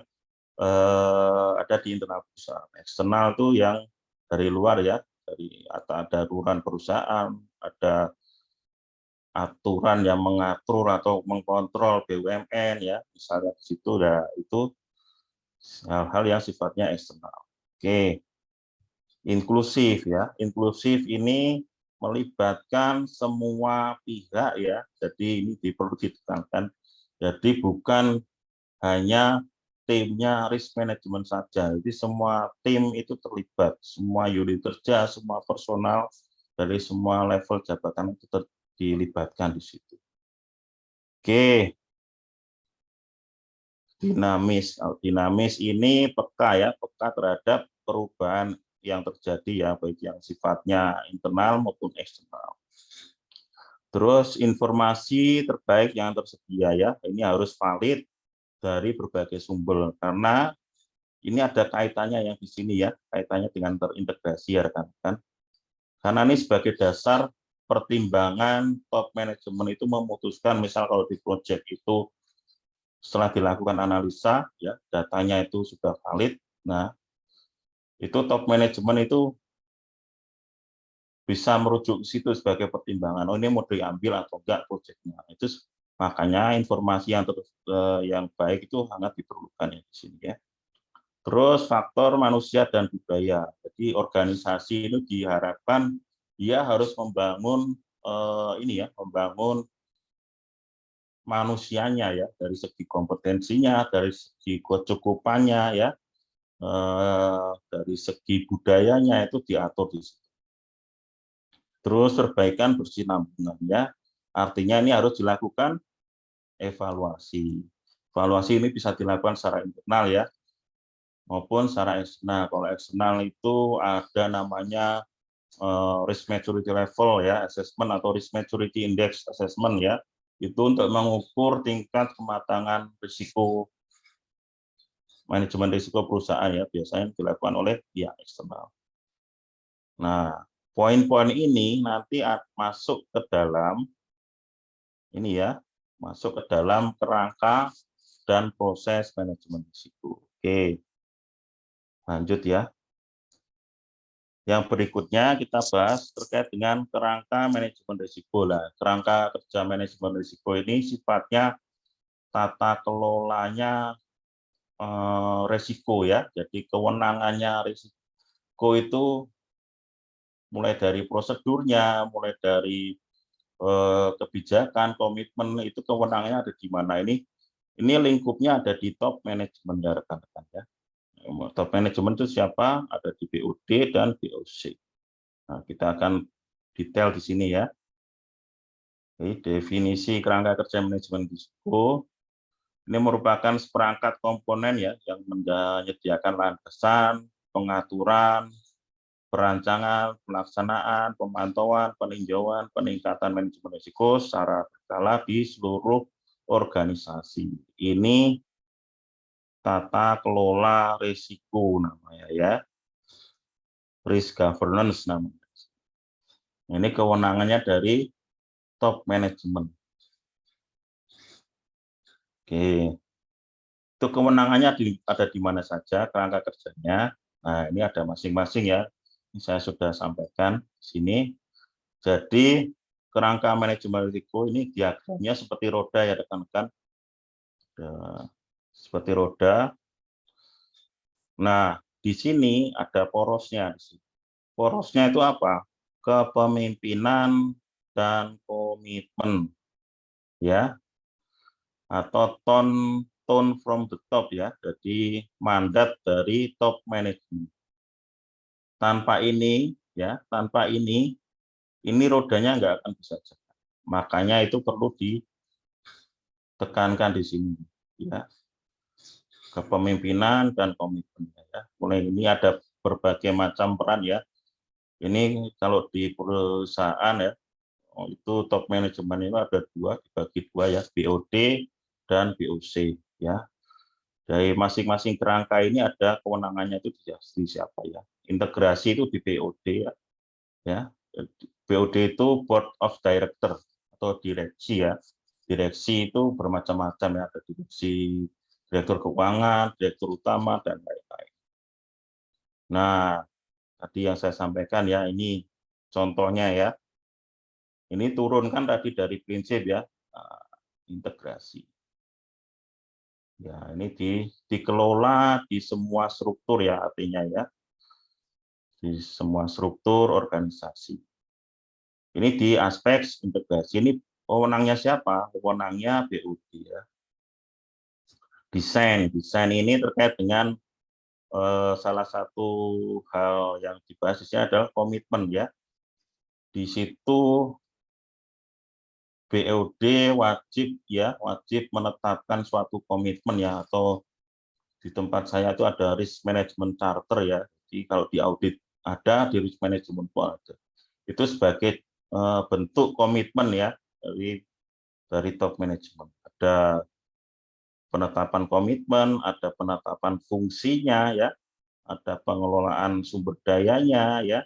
ada di internal perusahaan. Eksternal tuh yang dari luar ya, dari ada aturan perusahaan, ada aturan yang mengatur atau mengkontrol BUMN ya, misalnya di situ ya, itu hal-hal yang sifatnya eksternal. Oke, inklusif ya, inklusif ini melibatkan semua pihak ya, jadi ini perlu ditekankan. Jadi bukan hanya timnya risk management saja. Jadi semua tim itu terlibat, semua unit kerja, semua personal dari semua level jabatan itu dilibatkan di situ. Oke, dinamis. Dinamis ini peka ya, peka terhadap perubahan yang terjadi ya, baik yang sifatnya internal maupun eksternal. Terus informasi terbaik yang tersedia ya, ini harus valid dari berbagai sumber karena ini ada kaitannya yang di sini ya, kaitannya dengan terintegrasi ya rekan-rekan. Karena ini sebagai dasar pertimbangan top manajemen itu memutuskan, misal kalau di project itu setelah dilakukan analisa ya, datanya itu sudah valid. Nah, itu top manajemen itu bisa merujuk ke situ sebagai pertimbangan. Oh, ini mau diambil atau enggak proyeknya. Itu makanya informasi yang baik itu sangat diperlukan ya di sini ya. Terus faktor manusia dan budaya. Jadi organisasi itu diharapkan dia harus membangun membangun manusianya ya, dari segi kompetensinya, dari segi kecukupannya ya, dari segi budayanya itu diatur di situ. Terus perbaikan berkesinambungan ya, artinya ini harus dilakukan evaluasi. Evaluasi ini bisa dilakukan secara internal ya, maupun secara eksternal. Kalau eksternal itu ada namanya risk maturity level ya, assessment atau risk maturity index assessment ya, itu untuk mengukur tingkat kematangan risiko manajemen risiko perusahaan ya, biasanya dilakukan oleh pihak eksternal. Nah, poin-poin ini nanti masuk ke dalam ini ya, masuk ke dalam kerangka dan proses manajemen risiko. Oke, lanjut ya. Yang berikutnya kita bahas terkait dengan kerangka manajemen risiko. Nah, kerangka kerja manajemen risiko ini sifatnya tata kelolanya risiko ya. Jadi kewenangannya risiko itu mulai dari prosedurnya, mulai dari kebijakan, komitmen, itu kewenangannya ada di mana. Ini lingkupnya ada di top manajemen ya rekan-rekan ya. Top manajemen itu siapa? Ada di BOD dan BOC. Nah, kita akan detail di sini ya. Oke, definisi kerangka kerja manajemen risiko. Ini merupakan seperangkat komponen ya yang menyediakan landasan, pengaturan, perancangan, pelaksanaan, pemantauan, peninjauan, peningkatan manajemen risiko secara berkala di seluruh organisasi. Ini tata kelola risiko namanya ya. Risk governance namanya. Ini kewenangannya dari top management. Oke. Itu kewenangannya ada di mana saja, kerangka kerjanya. Nah, ini ada masing-masing ya. Ini saya sudah sampaikan di sini. Jadi kerangka manajemen risiko ini diagramnya seperti roda ya rekan-rekan. Seperti roda. Nah, di sini ada porosnya. Porosnya itu apa? Kepemimpinan dan komitmen. Ya. Atau tone from the top ya. Jadi mandat dari top management. Tanpa ini ya, tanpa ini rodanya nggak akan bisa jalan. Makanya itu perlu ditekankan di sini ya. Kepemimpinan dan komitmen ya. Mulai ini ada berbagai macam peran ya. Ini kalau di perusahaan ya, itu top manajemen itu ada dibagi dua ya, BOD dan BOC ya. Dari masing-masing kerangka ini ada kewenangannya itu di siapa ya. Integrasi itu di BOD ya. BOD itu Board of Director atau direksi ya. Direksi itu bermacam-macam ya, ada direksi direktur keuangan, direktur utama dan lain-lain. Nah, tadi yang saya sampaikan ya, ini contohnya ya. Ini turunkan tadi dari prinsip ya, integrasi. Ya, ini dikelola di semua struktur ya artinya ya. Di semua struktur organisasi. Ini di aspek integrasi. Ini wewenangnya siapa? Wewenangnya BOD ya. Desain ini terkait dengan salah satu hal yang dibahas di sini adalah komitmen ya. Di situ BOD wajib menetapkan suatu komitmen ya, atau di tempat saya itu ada risk management charter ya. Jadi kalau di audit ada, di risk management pun ada. Itu sebagai bentuk komitmen ya dari top management. Ada penetapan komitmen, ada penetapan fungsinya ya, ada pengelolaan sumber dayanya ya.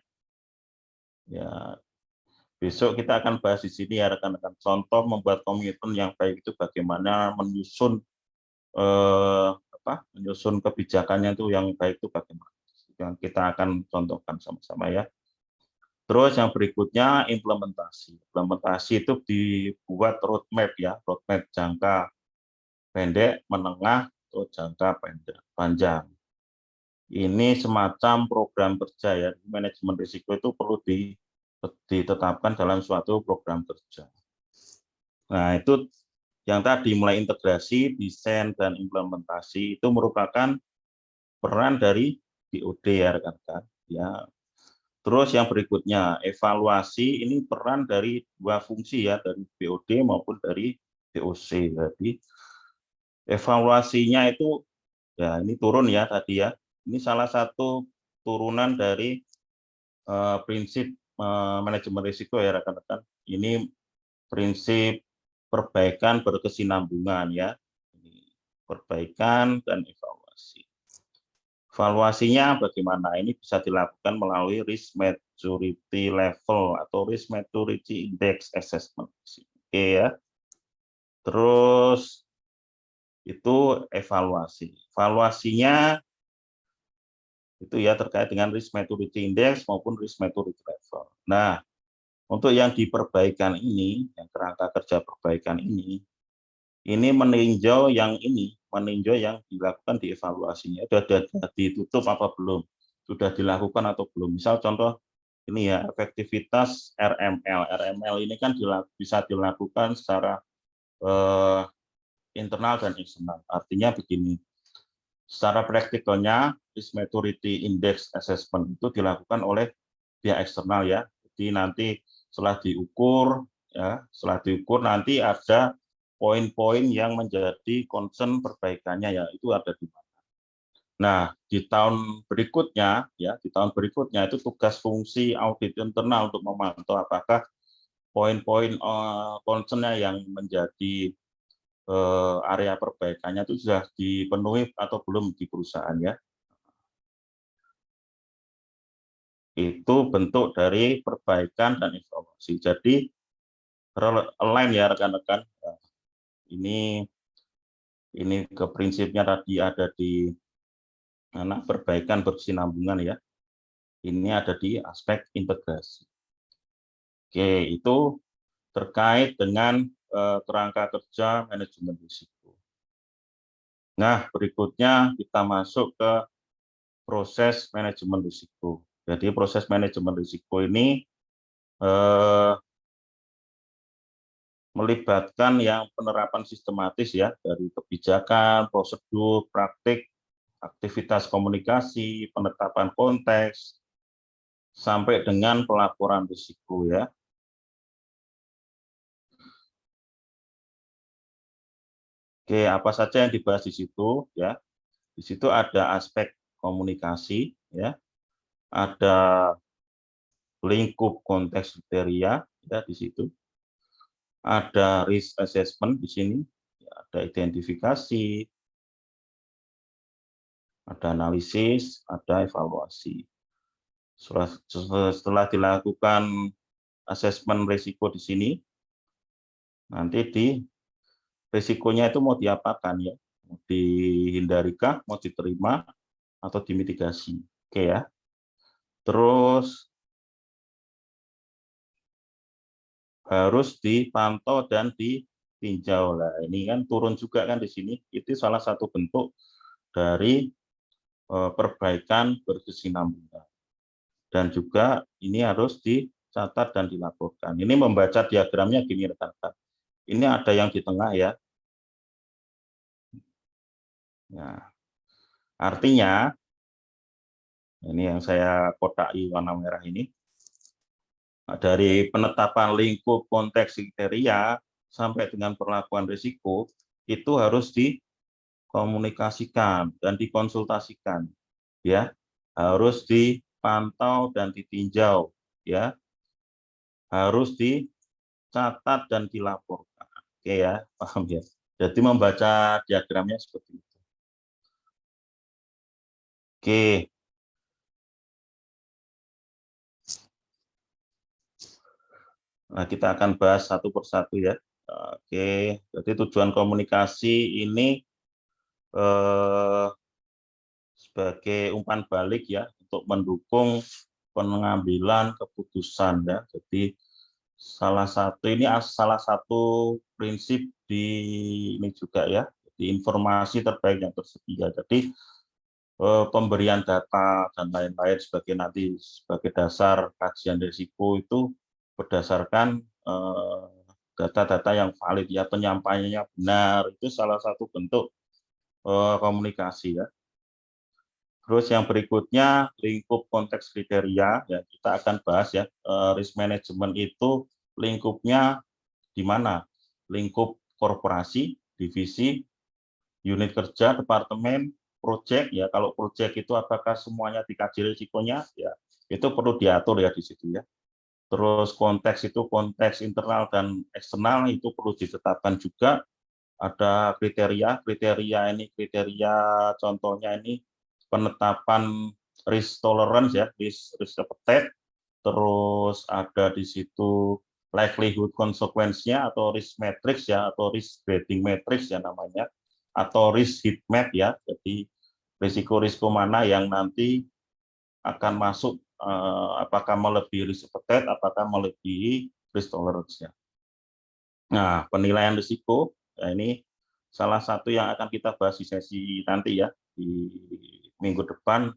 Ya, besok kita akan bahas di sini ya rekan-rekan. Contoh membuat komitmen yang baik itu bagaimana menyusun kebijakannya itu yang baik itu bagaimana. Yang kita akan contohkan sama-sama ya. Terus yang berikutnya implementasi. Implementasi itu dibuat roadmap ya, roadmap jangka pendek, menengah, atau jangka panjang. Ini semacam program kerja ya, manajemen risiko itu perlu ditetapkan dalam suatu program kerja. Nah, itu yang tadi mulai integrasi, desain, dan implementasi itu merupakan peran dari BOD ya rekan-rekan. Ya. Terus yang berikutnya, evaluasi ini peran dari dua fungsi ya, dari BOD maupun dari BOC. Jadi evaluasinya itu ya ini turun ya tadi ya. Ini salah satu turunan dari prinsip manajemen risiko ya rekan-rekan. Ini prinsip perbaikan berkesinambungan ya. Perbaikan dan evaluasi. Evaluasinya bagaimana? Ini bisa dilakukan melalui risk maturity level atau risk maturity index assessment. Oke ya. Terus itu evaluasi. Evaluasinya itu ya terkait dengan risk maturity index maupun risk maturity level. Nah, untuk yang diperbaikan ini, yang kerangka kerja perbaikan ini meninjau yang dilakukan di evaluasinya. Sudah ditutup apa belum? Sudah dilakukan atau belum? Misal contoh ini ya, efektivitas RML. RML ini kan bisa dilakukan secara internal dan eksternal. Artinya begini, secara praktikalnya risk maturity index assessment itu dilakukan oleh pihak eksternal ya. Jadi nanti setelah diukur nanti ada poin-poin yang menjadi concern perbaikannya ya, itu ada di mana. Nah, di tahun berikutnya itu tugas fungsi audit internal untuk memantau apakah poin-poin concern-nya yang menjadi area perbaikannya itu sudah dipenuhi atau belum di perusahaan ya. Itu bentuk dari perbaikan dan evaluasi. Jadi align ya rekan-rekan. Ini ke prinsipnya tadi ada di perbaikan berkesinambungan ya. Ini ada di aspek integrasi. Oke, itu terkait dengan kerangka kerja manajemen risiko. Nah, berikutnya kita masuk ke proses manajemen risiko. Jadi proses manajemen risiko ini melibatkan yang penerapan sistematis ya dari kebijakan, prosedur, praktik, aktivitas komunikasi, penetapan konteks, sampai dengan pelaporan risiko ya. Oke, apa saja yang dibahas di situ ya? Di situ ada aspek komunikasi ya, ada lingkup konteks kriteria ya di situ. Ada risk assessment di sini, ada identifikasi, ada analisis, ada evaluasi. Setelah dilakukan asesmen risiko di sini, nanti di risikonya itu mau diapakan ya? Mau dihindarikah, mau diterima, atau dimitigasi. Oke ya. Terus harus dipantau dan ditinjau. Nah, ini kan turun juga kan di sini. Itu salah satu bentuk dari perbaikan berkesinambungan. Dan juga ini harus dicatat dan dilaporkan. Ini membaca diagramnya gini rekan-rekan. Ini ada yang di tengah ya. Nah, artinya ini yang saya kodai warna merah ini, dari penetapan lingkup konteks kriteria sampai dengan perlakuan risiko itu harus dikomunikasikan dan dikonsultasikan, ya, harus dipantau dan ditinjau, ya, harus dicatat dan dilaporkan. Oke ya, paham ya. Jadi membaca diagramnya seperti itu. Oke. Nah, kita akan bahas satu persatu ya. Oke, jadi tujuan komunikasi ini sebagai umpan balik ya untuk mendukung pengambilan keputusan ya. Jadi salah satu prinsip di ini juga ya. Di informasi terbaik yang tersedia. Jadi pemberian data dan lain-lain sebagai dasar kajian risiko itu berdasarkan data-data yang valid ya, penyampaiannya benar, itu salah satu bentuk komunikasi ya. Terus yang berikutnya lingkup konteks kriteria ya, kita akan bahas ya. Risk management itu lingkupnya di mana? Lingkup korporasi, divisi, unit kerja, departemen, project ya. Kalau project itu apakah semuanya dikaji risikonya ya, itu perlu diatur ya di situ ya. Terus konteks itu konteks internal dan eksternal itu perlu ditetapkan juga. Ada kriteria ini kriteria contohnya ini penetapan risk tolerance ya, risk appetite. Terus ada di situ likelihood consequence-nya atau risk matrix ya, atau risk grading matrix ya namanya, atau risk heat map ya. Jadi risiko-risiko mana yang nanti akan masuk, apakah melebihi risk appetite, apakah melebihi risk tolerance-nya. Nah, penilaian risiko, ya ini salah satu yang akan kita bahas di sesi nanti ya, di minggu depan.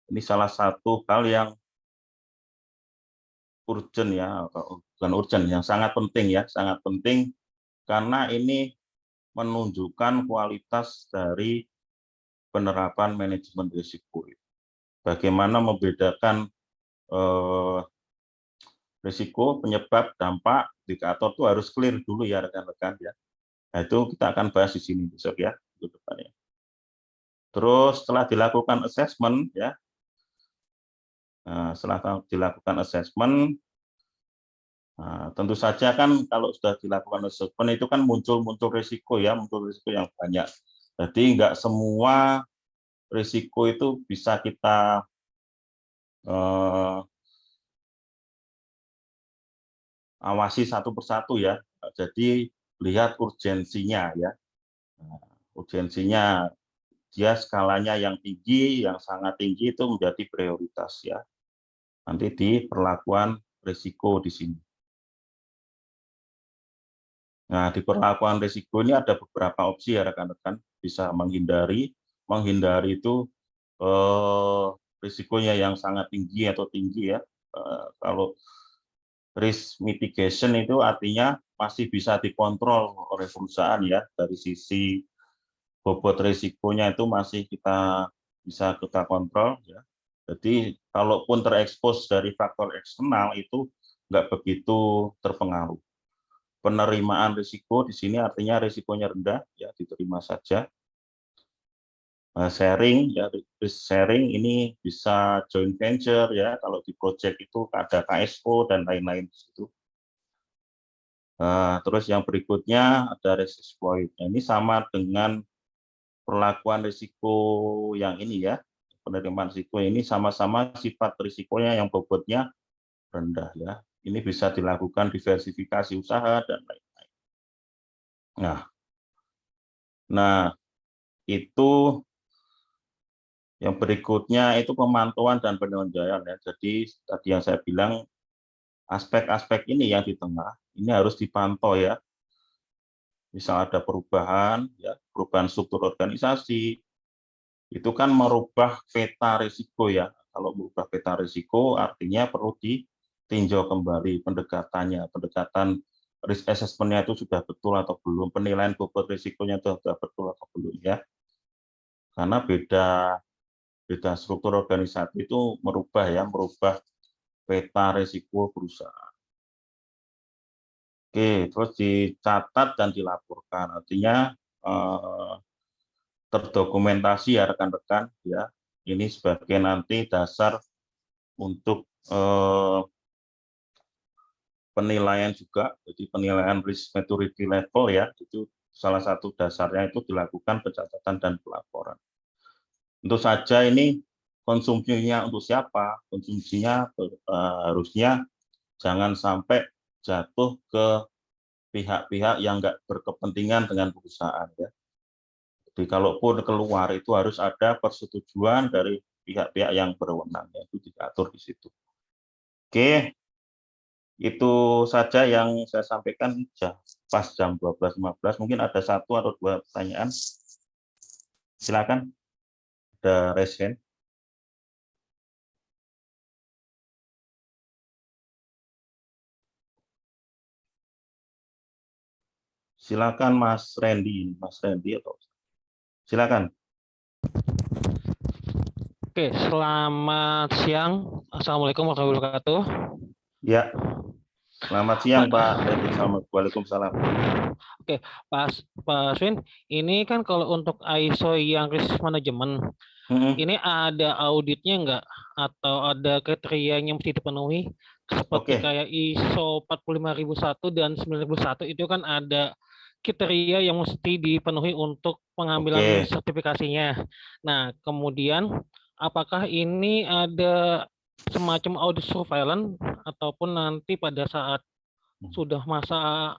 Ini salah satu hal yang urgent ya, bukan urgent, yang sangat penting ya, sangat penting karena ini menunjukkan kualitas dari penerapan manajemen risiko. Bagaimana membedakan risiko, penyebab, dampak, indikator itu harus clear dulu ya rekan-rekan ya. Nah, itu kita akan bahas di sini besok ya, minggu depan ya. Terus setelah dilakukan assessment ya, setelah dilakukan assessment, tentu saja kan kalau sudah dilakukan assessment itu kan muncul risiko ya, muncul risiko yang banyak. Jadi nggak semua risiko itu bisa kita awasi satu persatu ya. Jadi lihat urgensinya ya. Urgensinya dia skalanya yang tinggi, yang sangat tinggi itu menjadi prioritas ya. Nanti di perlakuan risiko di sini. Nah, di perlakuan risiko ini ada beberapa opsi ya rekan-rekan, bisa menghindari itu risikonya yang sangat tinggi atau tinggi ya. Kalau risk mitigation itu artinya masih bisa dikontrol oleh perusahaan ya, dari sisi bobot risikonya itu masih bisa kita kontrol ya. Jadi kalaupun terekspos dari faktor eksternal itu nggak begitu terpengaruh. Penerimaan risiko di sini artinya risikonya rendah ya, diterima saja. Sharing ya, risk sharing ini bisa joint venture ya, kalau di project itu ada KSO dan lain-lain di situ. Terus yang berikutnya ada risk exploit. Nah, ini sama dengan perlakuan risiko yang ini ya, penerimaan risiko ini sama-sama sifat risikonya yang bobotnya rendah ya. Ini bisa dilakukan diversifikasi usaha dan lain-lain. Nah, itu yang berikutnya itu pemantauan dan penilaian ya. Jadi tadi yang saya bilang aspek-aspek ini yang di tengah ini harus dipantau ya. Misal ada perubahan ya, perubahan struktur organisasi, itu kan merubah peta risiko ya. Kalau merubah peta risiko artinya perlu ditinjau kembali pendekatan risk assessment-nya itu sudah betul atau belum, penilaian bobot risikonya itu sudah betul atau belum ya. karena beda struktur organisasi itu merubah peta risiko perusahaan. Oke, terus dicatat dan dilaporkan, artinya terdokumentasi ya rekan-rekan ya. Ini sebagai nanti dasar untuk penilaian juga, jadi penilaian risk maturity level ya, itu salah satu dasarnya itu dilakukan pencatatan dan pelaporan. Tentu saja ini konsumsinya untuk siapa? Konsumsinya harusnya jangan sampai jatuh ke pihak-pihak yang nggak berkepentingan dengan perusahaan ya. Jadi kalaupun keluar itu harus ada persetujuan dari pihak-pihak yang berwenang ya, itu diatur di situ. Oke, itu saja yang saya sampaikan pas jam 12.15. Mungkin ada 1 atau 2 pertanyaan. Silakan. Ada raise hand. Silakan Mas Randy atau silakan. Oke, selamat siang. Assalamualaikum warahmatullahi wabarakatuh. Ya, selamat siang Pak Randy. Waalaikumsalam. Oke, Pak Swin, ini kan kalau untuk ISO yang risk management, ini ada auditnya enggak? Atau ada kriteria yang mesti dipenuhi? Seperti kayak ISO 45001 dan 9001 itu kan ada kriteria yang mesti dipenuhi untuk pengambilan sertifikasinya. Nah, kemudian apakah ini ada semacam audit surveillance ataupun nanti pada saat sudah masa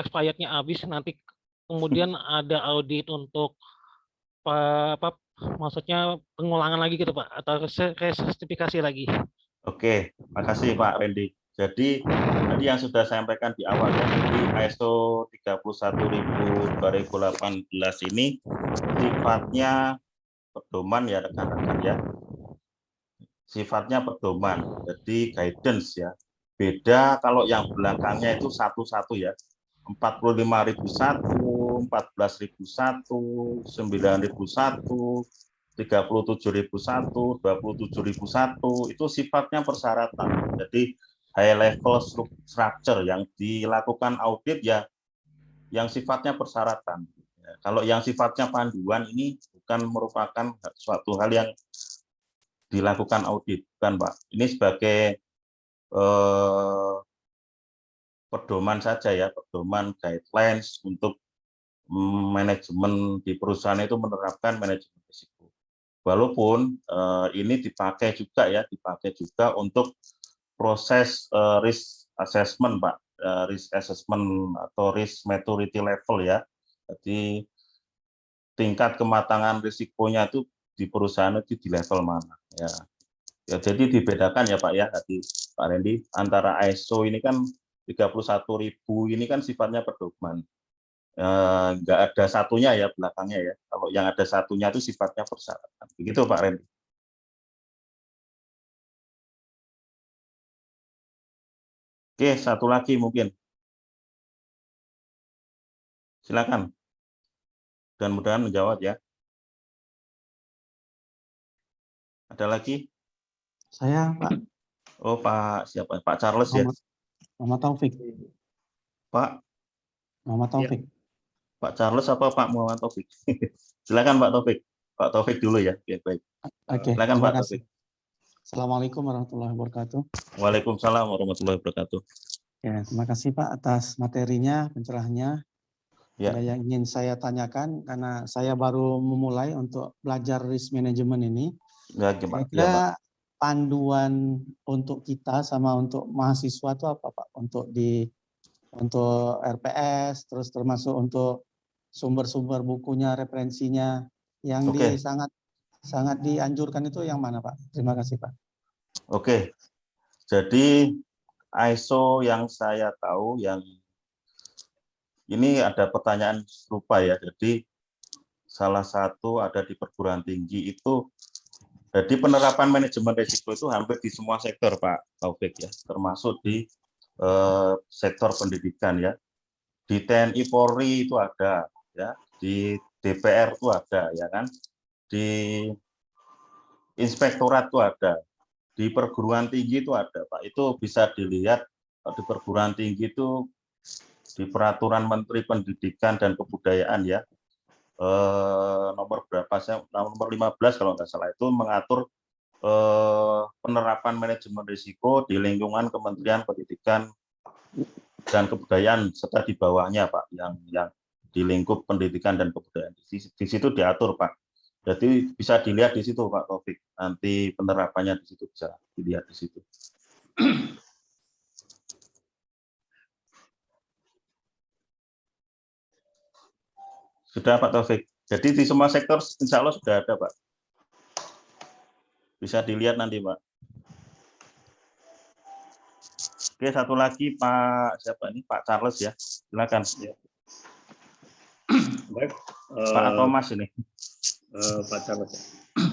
expirednya habis nanti kemudian ada audit untuk maksudnya pengulangan lagi gitu Pak, atau resertifikasi lagi? Oke, makasih Pak Randy. Jadi tadi yang sudah saya sampaikan di awal ya, jadi ISO 31000/2018 ini sifatnya pedoman ya rekan-rekan ya. Sifatnya pedoman, jadi guidance ya. Beda kalau yang belakangnya itu satu-satu ya. 45.001, 14.001, 9.001, 37.001, 27.001 itu sifatnya persyaratan. Jadi high level structure yang dilakukan audit ya yang sifatnya persyaratan. Kalau yang sifatnya panduan ini bukan merupakan suatu hal yang dilakukan audit, bukan Pak. Ini sebagai pedoman saja ya, pedoman guidelines untuk manajemen di perusahaan itu menerapkan manajemen risiko. Walaupun ini dipakai juga untuk proses risk assessment, Pak, risk assessment atau risk maturity level ya. Jadi tingkat kematangan risikonya itu di perusahaan itu di level mana ya. Ya, jadi dibedakan ya Pak ya, tadi Pak Randy, antara ISO ini kan 31.000 ini kan sifatnya pedoman. Nggak ada satunya ya belakangnya ya. Kalau yang ada satunya itu sifatnya persyaratan. Begitu Pak Randy. Oke, satu lagi mungkin. Silakan. Dan mudah-mudahan menjawab ya. Ada lagi? Saya, Pak. Oh, Pak siapa? Pak Charles ya? Muhammad Taufik. Pak? Muhammad Taufik. Pak Charles apa Pak Muhammad Taufik? Silakan Pak Taufik. Pak Taufik dulu ya. Baik. Oke, silakan Pak Taufik. Assalamualaikum warahmatullahi wabarakatuh. Waalaikumsalam warahmatullahi wabarakatuh. Ya, terima kasih Pak atas materinya, pencerahannya. Ya. Ada yang ingin saya tanyakan karena saya baru memulai untuk belajar risk management ini. Ya, gimana? Kira-kira panduan untuk kita sama untuk mahasiswa itu apa Pak? Untuk RPS, terus termasuk untuk sumber-sumber bukunya, referensinya yang sangat dianjurkan itu yang mana Pak? Terima kasih Pak. Oke, jadi ISO yang saya tahu yang ini ada pertanyaan serupa ya. Jadi salah satu ada di perguruan tinggi itu. Jadi penerapan manajemen risiko itu hampir di semua sektor Pak Taufik ya, termasuk di sektor pendidikan ya. Di TNI Polri itu ada ya, di DPR tuh ada, ya kan? Di inspektorat tuh ada, di perguruan tinggi itu ada, Pak. Itu bisa dilihat di perguruan tinggi itu di peraturan Menteri Pendidikan dan Kebudayaan ya. Nomor berapa saya nomor 15 kalau nggak salah itu mengatur penerapan manajemen risiko di lingkungan Kementerian Pendidikan dan Kebudayaan serta di bawahnya Pak yang di lingkup pendidikan dan kebudayaan. Di situ diatur Pak. Jadi bisa dilihat di situ Pak Taufik. Nanti penerapannya di situ bisa dilihat di situ. Sudah Pak Taufik. Jadi di semua sektor insya Allah sudah ada Pak. Bisa dilihat nanti Pak. Oke, satu lagi Pak siapa ini? Pak Charles ya. Silakan. Ya. Baik. Pak Thomas ini. Pak Charles.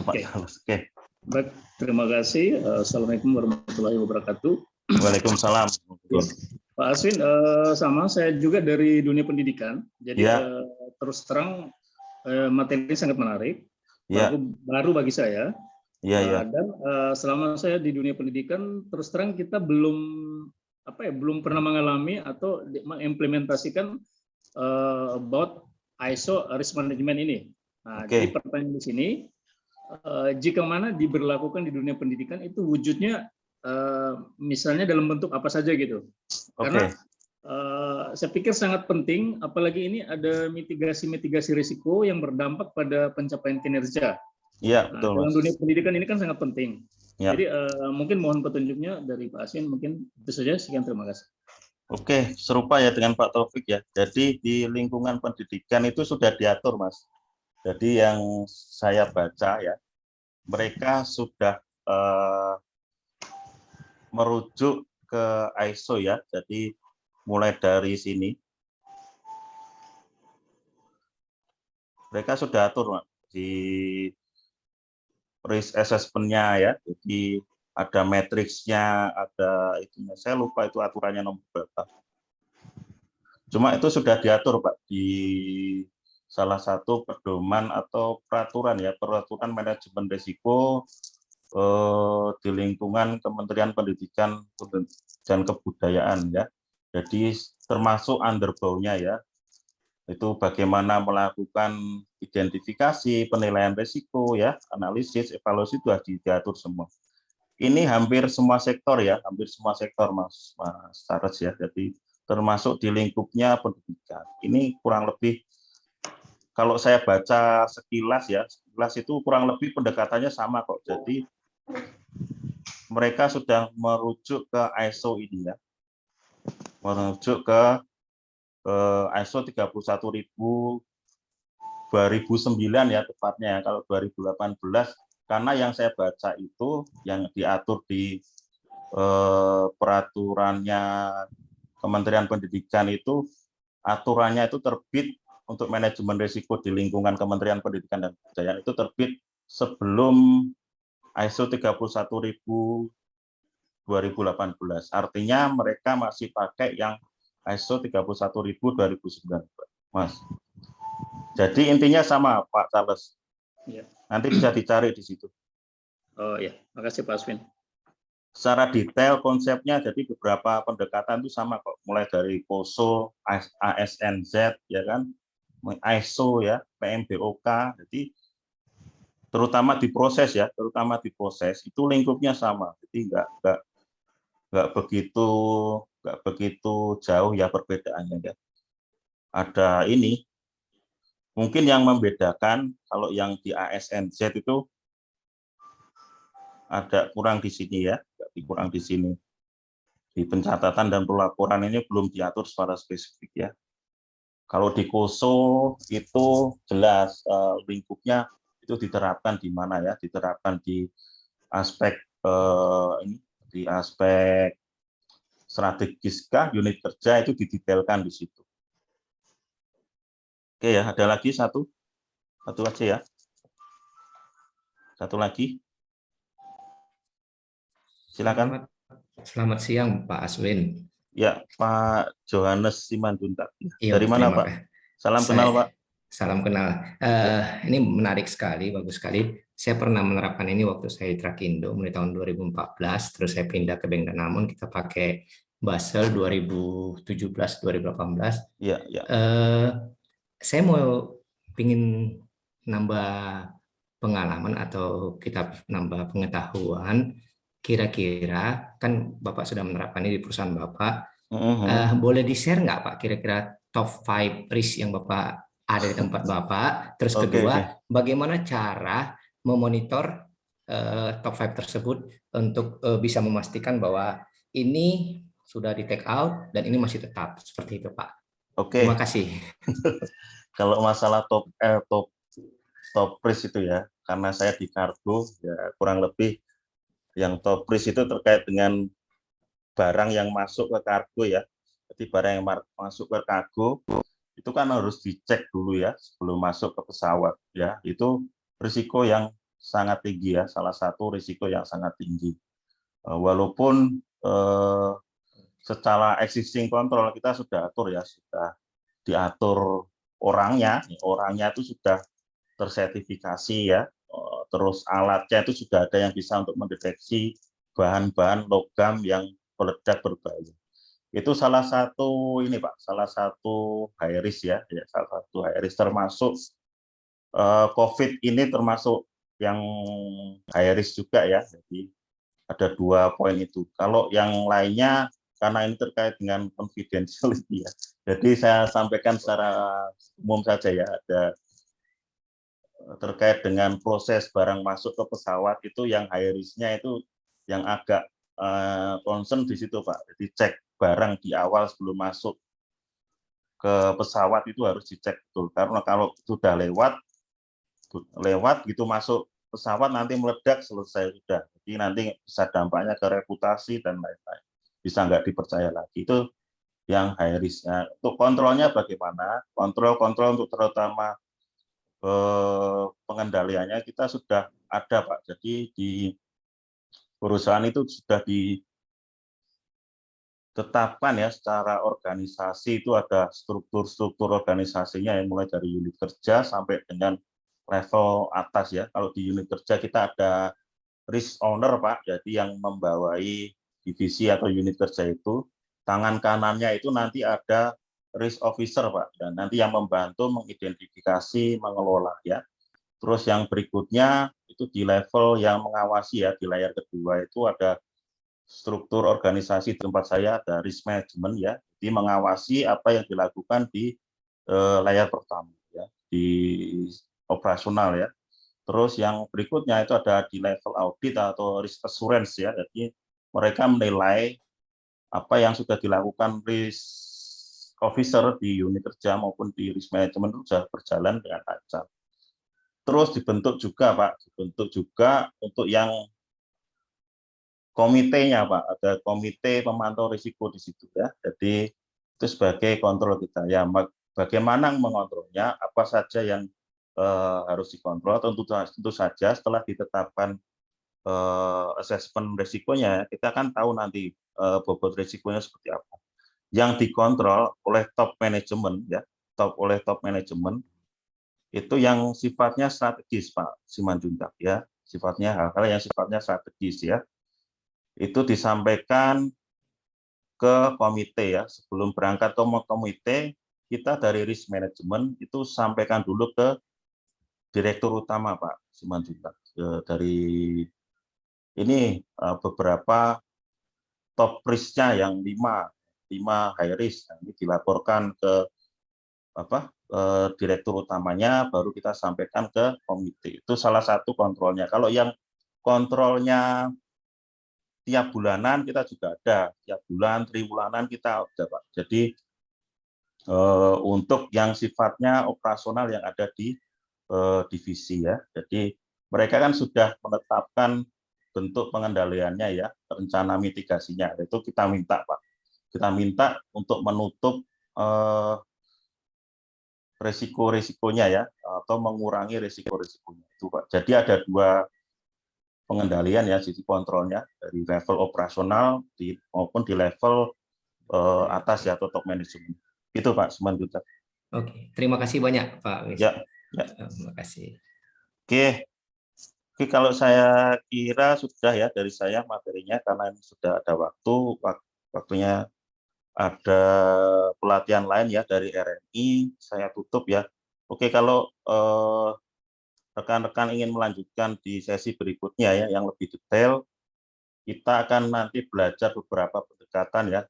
Pak Charles. Oke. Baik, terima kasih. Assalamualaikum warahmatullahi wabarakatuh. Waalaikumsalam. Ya. Pak Aswin, sama saya juga dari dunia pendidikan. Jadi ya. Terus terang materi ini sangat menarik. Ya. Baru bagi saya. Ya, ya. Dan selama saya di dunia pendidikan, terus terang kita belum pernah mengalami atau mengimplementasikan about ISO risk management ini. Nah, jadi pertanyaan di sini, jika mana diberlakukan di dunia pendidikan itu wujudnya misalnya dalam bentuk apa saja gitu. Karena saya pikir sangat penting, apalagi ini ada mitigasi risiko yang berdampak pada pencapaian kinerja. Iya, betul. Dalam dunia pendidikan ini kan sangat penting. Ya. Jadi mungkin mohon petunjuknya dari Pak Aswin, mungkin itu saja. Sekian, terima kasih. Oke, serupa ya dengan Pak Taufik ya. Jadi di lingkungan pendidikan itu sudah diatur, Mas. Jadi yang saya baca ya, mereka sudah merujuk ke ISO ya. Jadi mulai dari sini, mereka sudah atur Mas, di risk assessment-nya ya. Jadi ada matriksnya, ada itunya. Saya lupa itu aturannya nomor berapa. Cuma itu sudah diatur Pak di salah satu pedoman atau peraturan ya, peraturan manajemen risiko di lingkungan Kementerian Pendidikan dan Kebudayaan ya. Jadi termasuk underbow-nya ya. Itu bagaimana melakukan identifikasi, penilaian risiko ya, analisis, evaluasi itu diatur semua. Ini hampir semua sektor ya, hampir semua sektor Mas Charles ya. Jadi termasuk di lingkupnya pendidikan. Ini kurang lebih kalau saya baca sekilas ya, sekilas itu kurang lebih pendekatannya sama kok. Jadi mereka sudah merujuk ke ISO ini ya. Merujuk ke ISO 31000 2009 ya tepatnya. Kalau 2018 karena yang saya baca itu yang diatur di peraturannya Kementerian Pendidikan itu aturannya itu terbit untuk manajemen risiko di lingkungan Kementerian Pendidikan dan Kebudayaan itu terbit sebelum ISO 31000 2018. Artinya mereka masih pakai yang ISO 31000 2009, Mas. Jadi intinya sama, Pak Charles. Ya. Nanti bisa dicari di situ. Oh ya, makasih Pak Aswin. Secara detail konsepnya, jadi beberapa pendekatan itu sama kok. Mulai dari POSO, ASNZ, ya kan, ISO ya, PMBOK. Jadi terutama di proses ya, terutama di proses itu lingkupnya sama. Jadi nggak begitu jauh ya perbedaannya ya. Ada ini mungkin yang membedakan kalau yang di ASNZ itu ada kurang di sini ya, kurang di sini di pencatatan dan pelaporan ini belum diatur secara spesifik ya. Kalau di KOSO itu jelas lingkupnya itu diterapkan di mana ya, diterapkan di aspek ini. Di aspek strategiskah unit kerja itu didetailkan di situ. Oke ya, ada lagi satu aja ya. Satu lagi. Silakan. Selamat siang Pak Aswin. Ya, Pak Johannes Simanjuntak. Iya, dari mana Pak? Salam kenal Pak. salam kenal. Ini menarik sekali, bagus sekali. Saya pernah menerapkan ini waktu saya di Trakindo mulai tahun 2014, terus saya pindah ke Bank Danamon, kita pakai Basel 2017-2018. Iya, iya. Saya mau pingin nambah pengalaman atau kita nambah pengetahuan. Kira-kira kan Bapak sudah menerapkan ini di perusahaan Bapak. Boleh di-share nggak Pak kira-kira top 5 risk yang Bapak ada di tempat Bapak? Terus kedua, bagaimana cara memonitor top 5 tersebut untuk bisa memastikan bahwa ini sudah di take out dan ini masih tetap seperti itu Pak. Terima kasih. Kalau masalah top risk itu ya, karena saya di kargo ya kurang lebih yang top risk itu terkait dengan barang yang masuk ke kargo ya. Jadi barang yang masuk ke kargo itu kan harus dicek dulu ya sebelum masuk ke pesawat ya. Itu risiko yang sangat tinggi ya, salah satu risiko yang sangat tinggi. Walaupun secara existing control kita sudah atur ya, sudah diatur orangnya itu sudah tersertifikasi ya. Terus alatnya itu sudah ada yang bisa untuk mendeteksi bahan-bahan logam yang meledak berbahaya. Itu salah satu ini Pak, salah satu high risk ya, salah satu high risk termasuk COVID ini termasuk yang high risk juga ya. Jadi ada 2 poin itu. Kalau yang lainnya karena ini terkait dengan confidentiality ya. Jadi saya sampaikan secara umum saja ya, ada terkait dengan proses barang masuk ke pesawat itu yang high risk-nya itu yang agak concern di situ Pak. Jadi cek barang di awal sebelum masuk ke pesawat itu harus dicek betul. Karena kalau sudah lewat gitu masuk pesawat nanti meledak selesai sudah. Jadi nanti bisa dampaknya ke reputasi dan lain-lain. Bisa nggak dipercaya lagi. Itu yang high risk-nya. Untuk kontrolnya bagaimana? Kontrol untuk terutama pengendaliannya kita sudah ada Pak. Jadi di perusahaan itu sudah ditetapkan ya secara organisasi itu ada struktur organisasinya yang mulai dari unit kerja sampai dengan level atas ya. Kalau di unit kerja kita ada risk owner Pak, jadi yang membawai divisi atau unit kerja itu, tangan kanannya itu nanti ada risk officer Pak, dan nanti yang membantu mengidentifikasi, mengelola ya. Terus yang berikutnya itu di level yang mengawasi ya, di layar kedua itu ada struktur organisasi di tempat saya, ada risk management ya, jadi mengawasi apa yang dilakukan di layar pertama ya, di operasional ya. Terus yang berikutnya itu ada di level audit atau risk assurance ya, jadi mereka menilai apa yang sudah dilakukan risk officer di unit kerja maupun di risk management itu sudah berjalan dengan lancar. Terus dibentuk juga Pak, dibentuk juga untuk yang komitenya Pak, ada komite pemantau risiko di situ ya. Jadi itu sebagai kontrol kita ya. Bagaimana mengontrolnya, apa saja yang harus dikontrol, tentu saja setelah ditetapkan asesmen risikonya, kita kan tahu nanti bobot risikonya seperti apa. Yang dikontrol oleh top manajemen ya, oleh top manajemen itu yang sifatnya strategis Pak Simanjuntak ya, sifatnya hal-hal yang sifatnya strategis ya. Itu disampaikan ke komite ya, sebelum berangkat ke komite kita dari risk management itu sampaikan dulu ke direktur utama Pak Simanjuntak. Dari ini beberapa top risk-nya yang 5 high risk, ini dilaporkan ke direktur utamanya, baru kita sampaikan ke komite. Itu salah satu kontrolnya. Kalau yang kontrolnya tiap bulanan kita juga ada, tiap bulan, triwulanan kita ada Pak. Jadi untuk yang sifatnya operasional yang ada di divisi ya. Jadi mereka kan sudah menetapkan bentuk pengendaliannya ya, rencana mitigasinya. Itu kita minta Pak. Kita minta untuk menutup risiko-risikonya ya, atau mengurangi risiko-risikonya itu Pak. Jadi ada 2 pengendalian ya, sisi kontrolnya dari level operasional maupun di level atas ya, atau top management. Itu Pak Simanjuntak. Oke, terima kasih banyak Pak Wis. Ya, ya. Terima kasih. Oke. Oke, kalau saya kira sudah ya dari saya materinya, karena ini sudah ada waktunya ada pelatihan lain ya dari RNI, saya tutup ya. Oke, kalau rekan-rekan ingin melanjutkan di sesi berikutnya ya, yang lebih detail, kita akan nanti belajar beberapa pendekatan ya,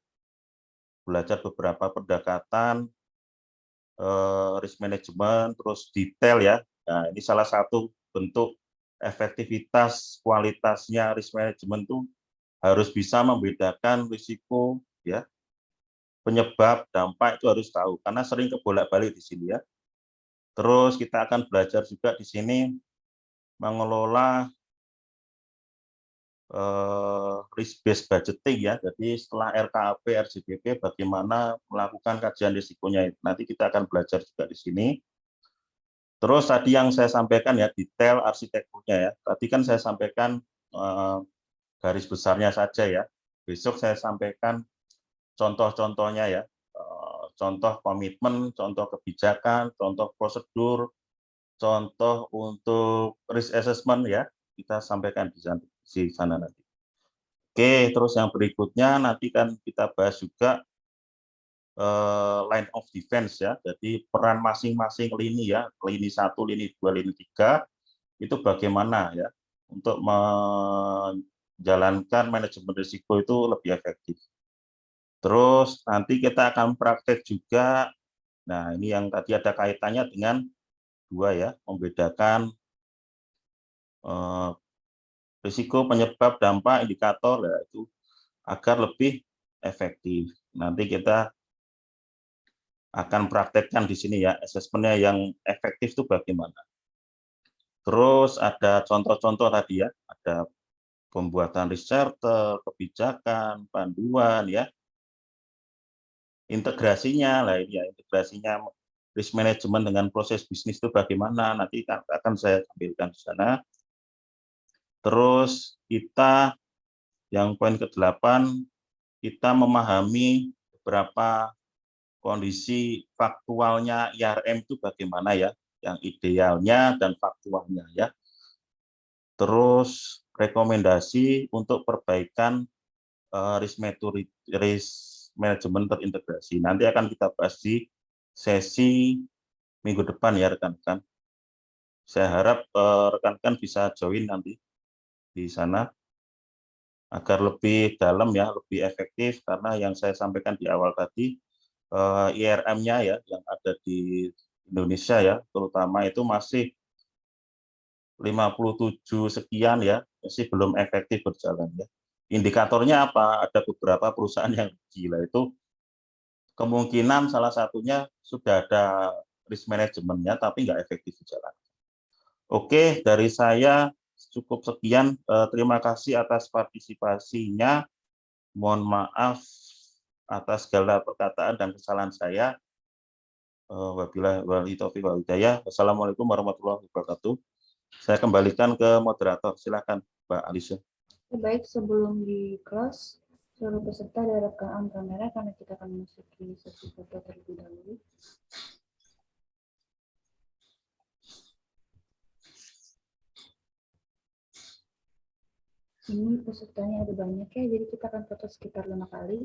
risk management, terus detail ya. Nah, ini salah satu bentuk efektivitas kualitasnya risk management itu harus bisa membedakan risiko ya, penyebab, dampak itu harus tahu karena sering kebolak-balik di sini ya. Terus kita akan belajar juga di sini mengelola risk based budgeting ya. Jadi setelah RKAP, RJBP bagaimana melakukan kajian risikonya. Nanti kita akan belajar juga di sini. Terus tadi yang saya sampaikan ya, detail arsitekturnya ya. Tadi kan saya sampaikan garis besarnya saja ya. Besok saya sampaikan contoh-contohnya ya. Contoh komitmen, contoh kebijakan, contoh prosedur, contoh untuk risk assessment ya. Kita sampaikan di sana nanti. Oke, terus yang berikutnya nanti kan kita bahas juga line of defense ya. Jadi peran masing-masing lini ya, lini 1, lini 2, lini 3 itu bagaimana ya untuk menjalankan manajemen risiko itu lebih efektif. Terus nanti kita akan praktek juga. Nah, ini yang tadi ada kaitannya dengan 2 ya, membedakan risiko, penyebab, dampak, indikator ya, itu agar lebih efektif. Nanti kita akan praktekkan di sini ya, asesmennya yang efektif itu bagaimana. Terus ada contoh-contoh tadi ya, ada pembuatan risk charter, kebijakan, panduan ya, integrasinya lah ya, integrasinya risk management dengan proses bisnis itu bagaimana, nanti akan saya tampilkan di sana. Terus kita yang poin ke-8, kita memahami beberapa kondisi faktualnya IRM itu bagaimana ya, yang idealnya dan faktualnya ya. Terus rekomendasi untuk perbaikan risk management terintegrasi. Nanti akan kita bahas di sesi minggu depan ya rekan-rekan. Saya harap rekan-rekan bisa join nanti di sana agar lebih dalam ya, lebih efektif, karena yang saya sampaikan di awal tadi IRM-nya ya yang ada di Indonesia ya, terutama itu masih 57 sekian ya, masih belum efektif berjalan ya. Indikatornya apa? Ada beberapa perusahaan yang gila itu kemungkinan salah satunya sudah ada risk manajemennya tapi nggak efektif berjalan. Oke, dari saya cukup sekian. Terima kasih atas partisipasinya. Mohon maaf atas segala perkataan dan kesalahan saya. Wabillahi taufiq wal hidayah. Wassalamualaikum warahmatullahi wabarakatuh. Saya kembalikan ke moderator. Silakan, Mbak Alicia. Baik, sebelum di close, seluruh peserta direkam kamera karena kita akan memasuki sesi foto terlebih dahulu. Ini pesertanya ada banyak ya, jadi kita akan foto sekitar 5 kali.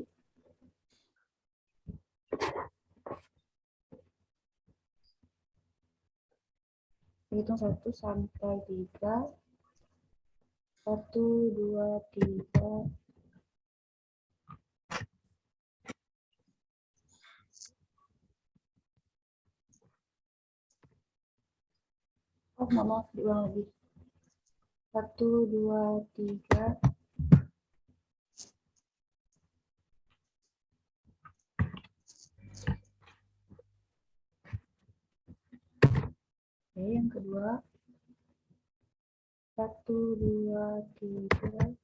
Hitung 1 sampai 3. 1, 2, 3. Oh, maaf, diulang lagi. 1, 2, 3. Oke, yang kedua. 1, 2, 3.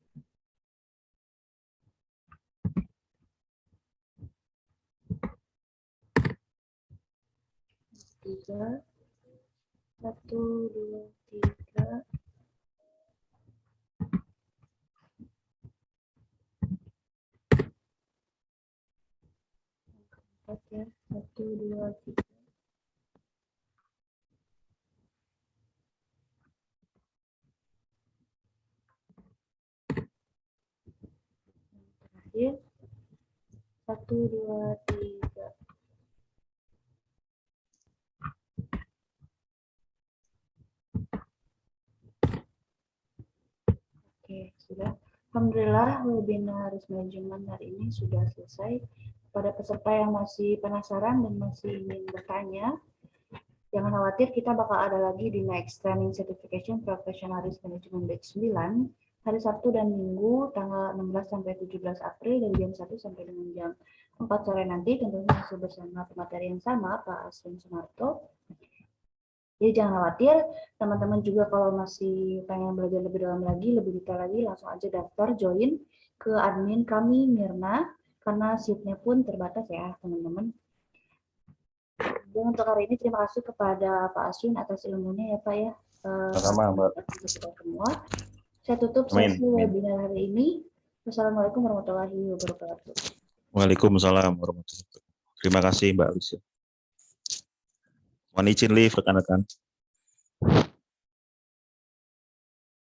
3. 1, 2, 3. 4 ya. 1, 2, 3. 1, 2, 3. Oke, sudah. Alhamdulillah webinar risk management hari ini sudah selesai. Pada peserta yang masih penasaran dan masih ingin bertanya, jangan khawatir, kita bakal ada lagi di next training certification professional risk management batch 9 hari Sabtu dan Minggu tanggal 16 sampai 17 April dari jam 1 sampai dengan jam 4 sore nanti, tentunya masih bersama pemateri yang sama, Pak Aswin Sumarto. Jadi jangan khawatir, teman-teman juga kalau masih pengen belajar lebih dalam lagi, lebih detail lagi, langsung aja daftar join ke admin kami Mirna, karena seatnya pun terbatas ya teman-teman. Dan untuk hari ini terima kasih kepada Pak Aswin atas ilmunya ya Pak ya. Sama Mbak. Kita semua. Saya tutup sesi webinar hari ini. Wassalamualaikum warahmatullahi wabarakatuh. Waalaikumsalam warahmatullahi wabarakatuh. Terima kasih Mbak Alicia. Mohon izin live rekan-rekan.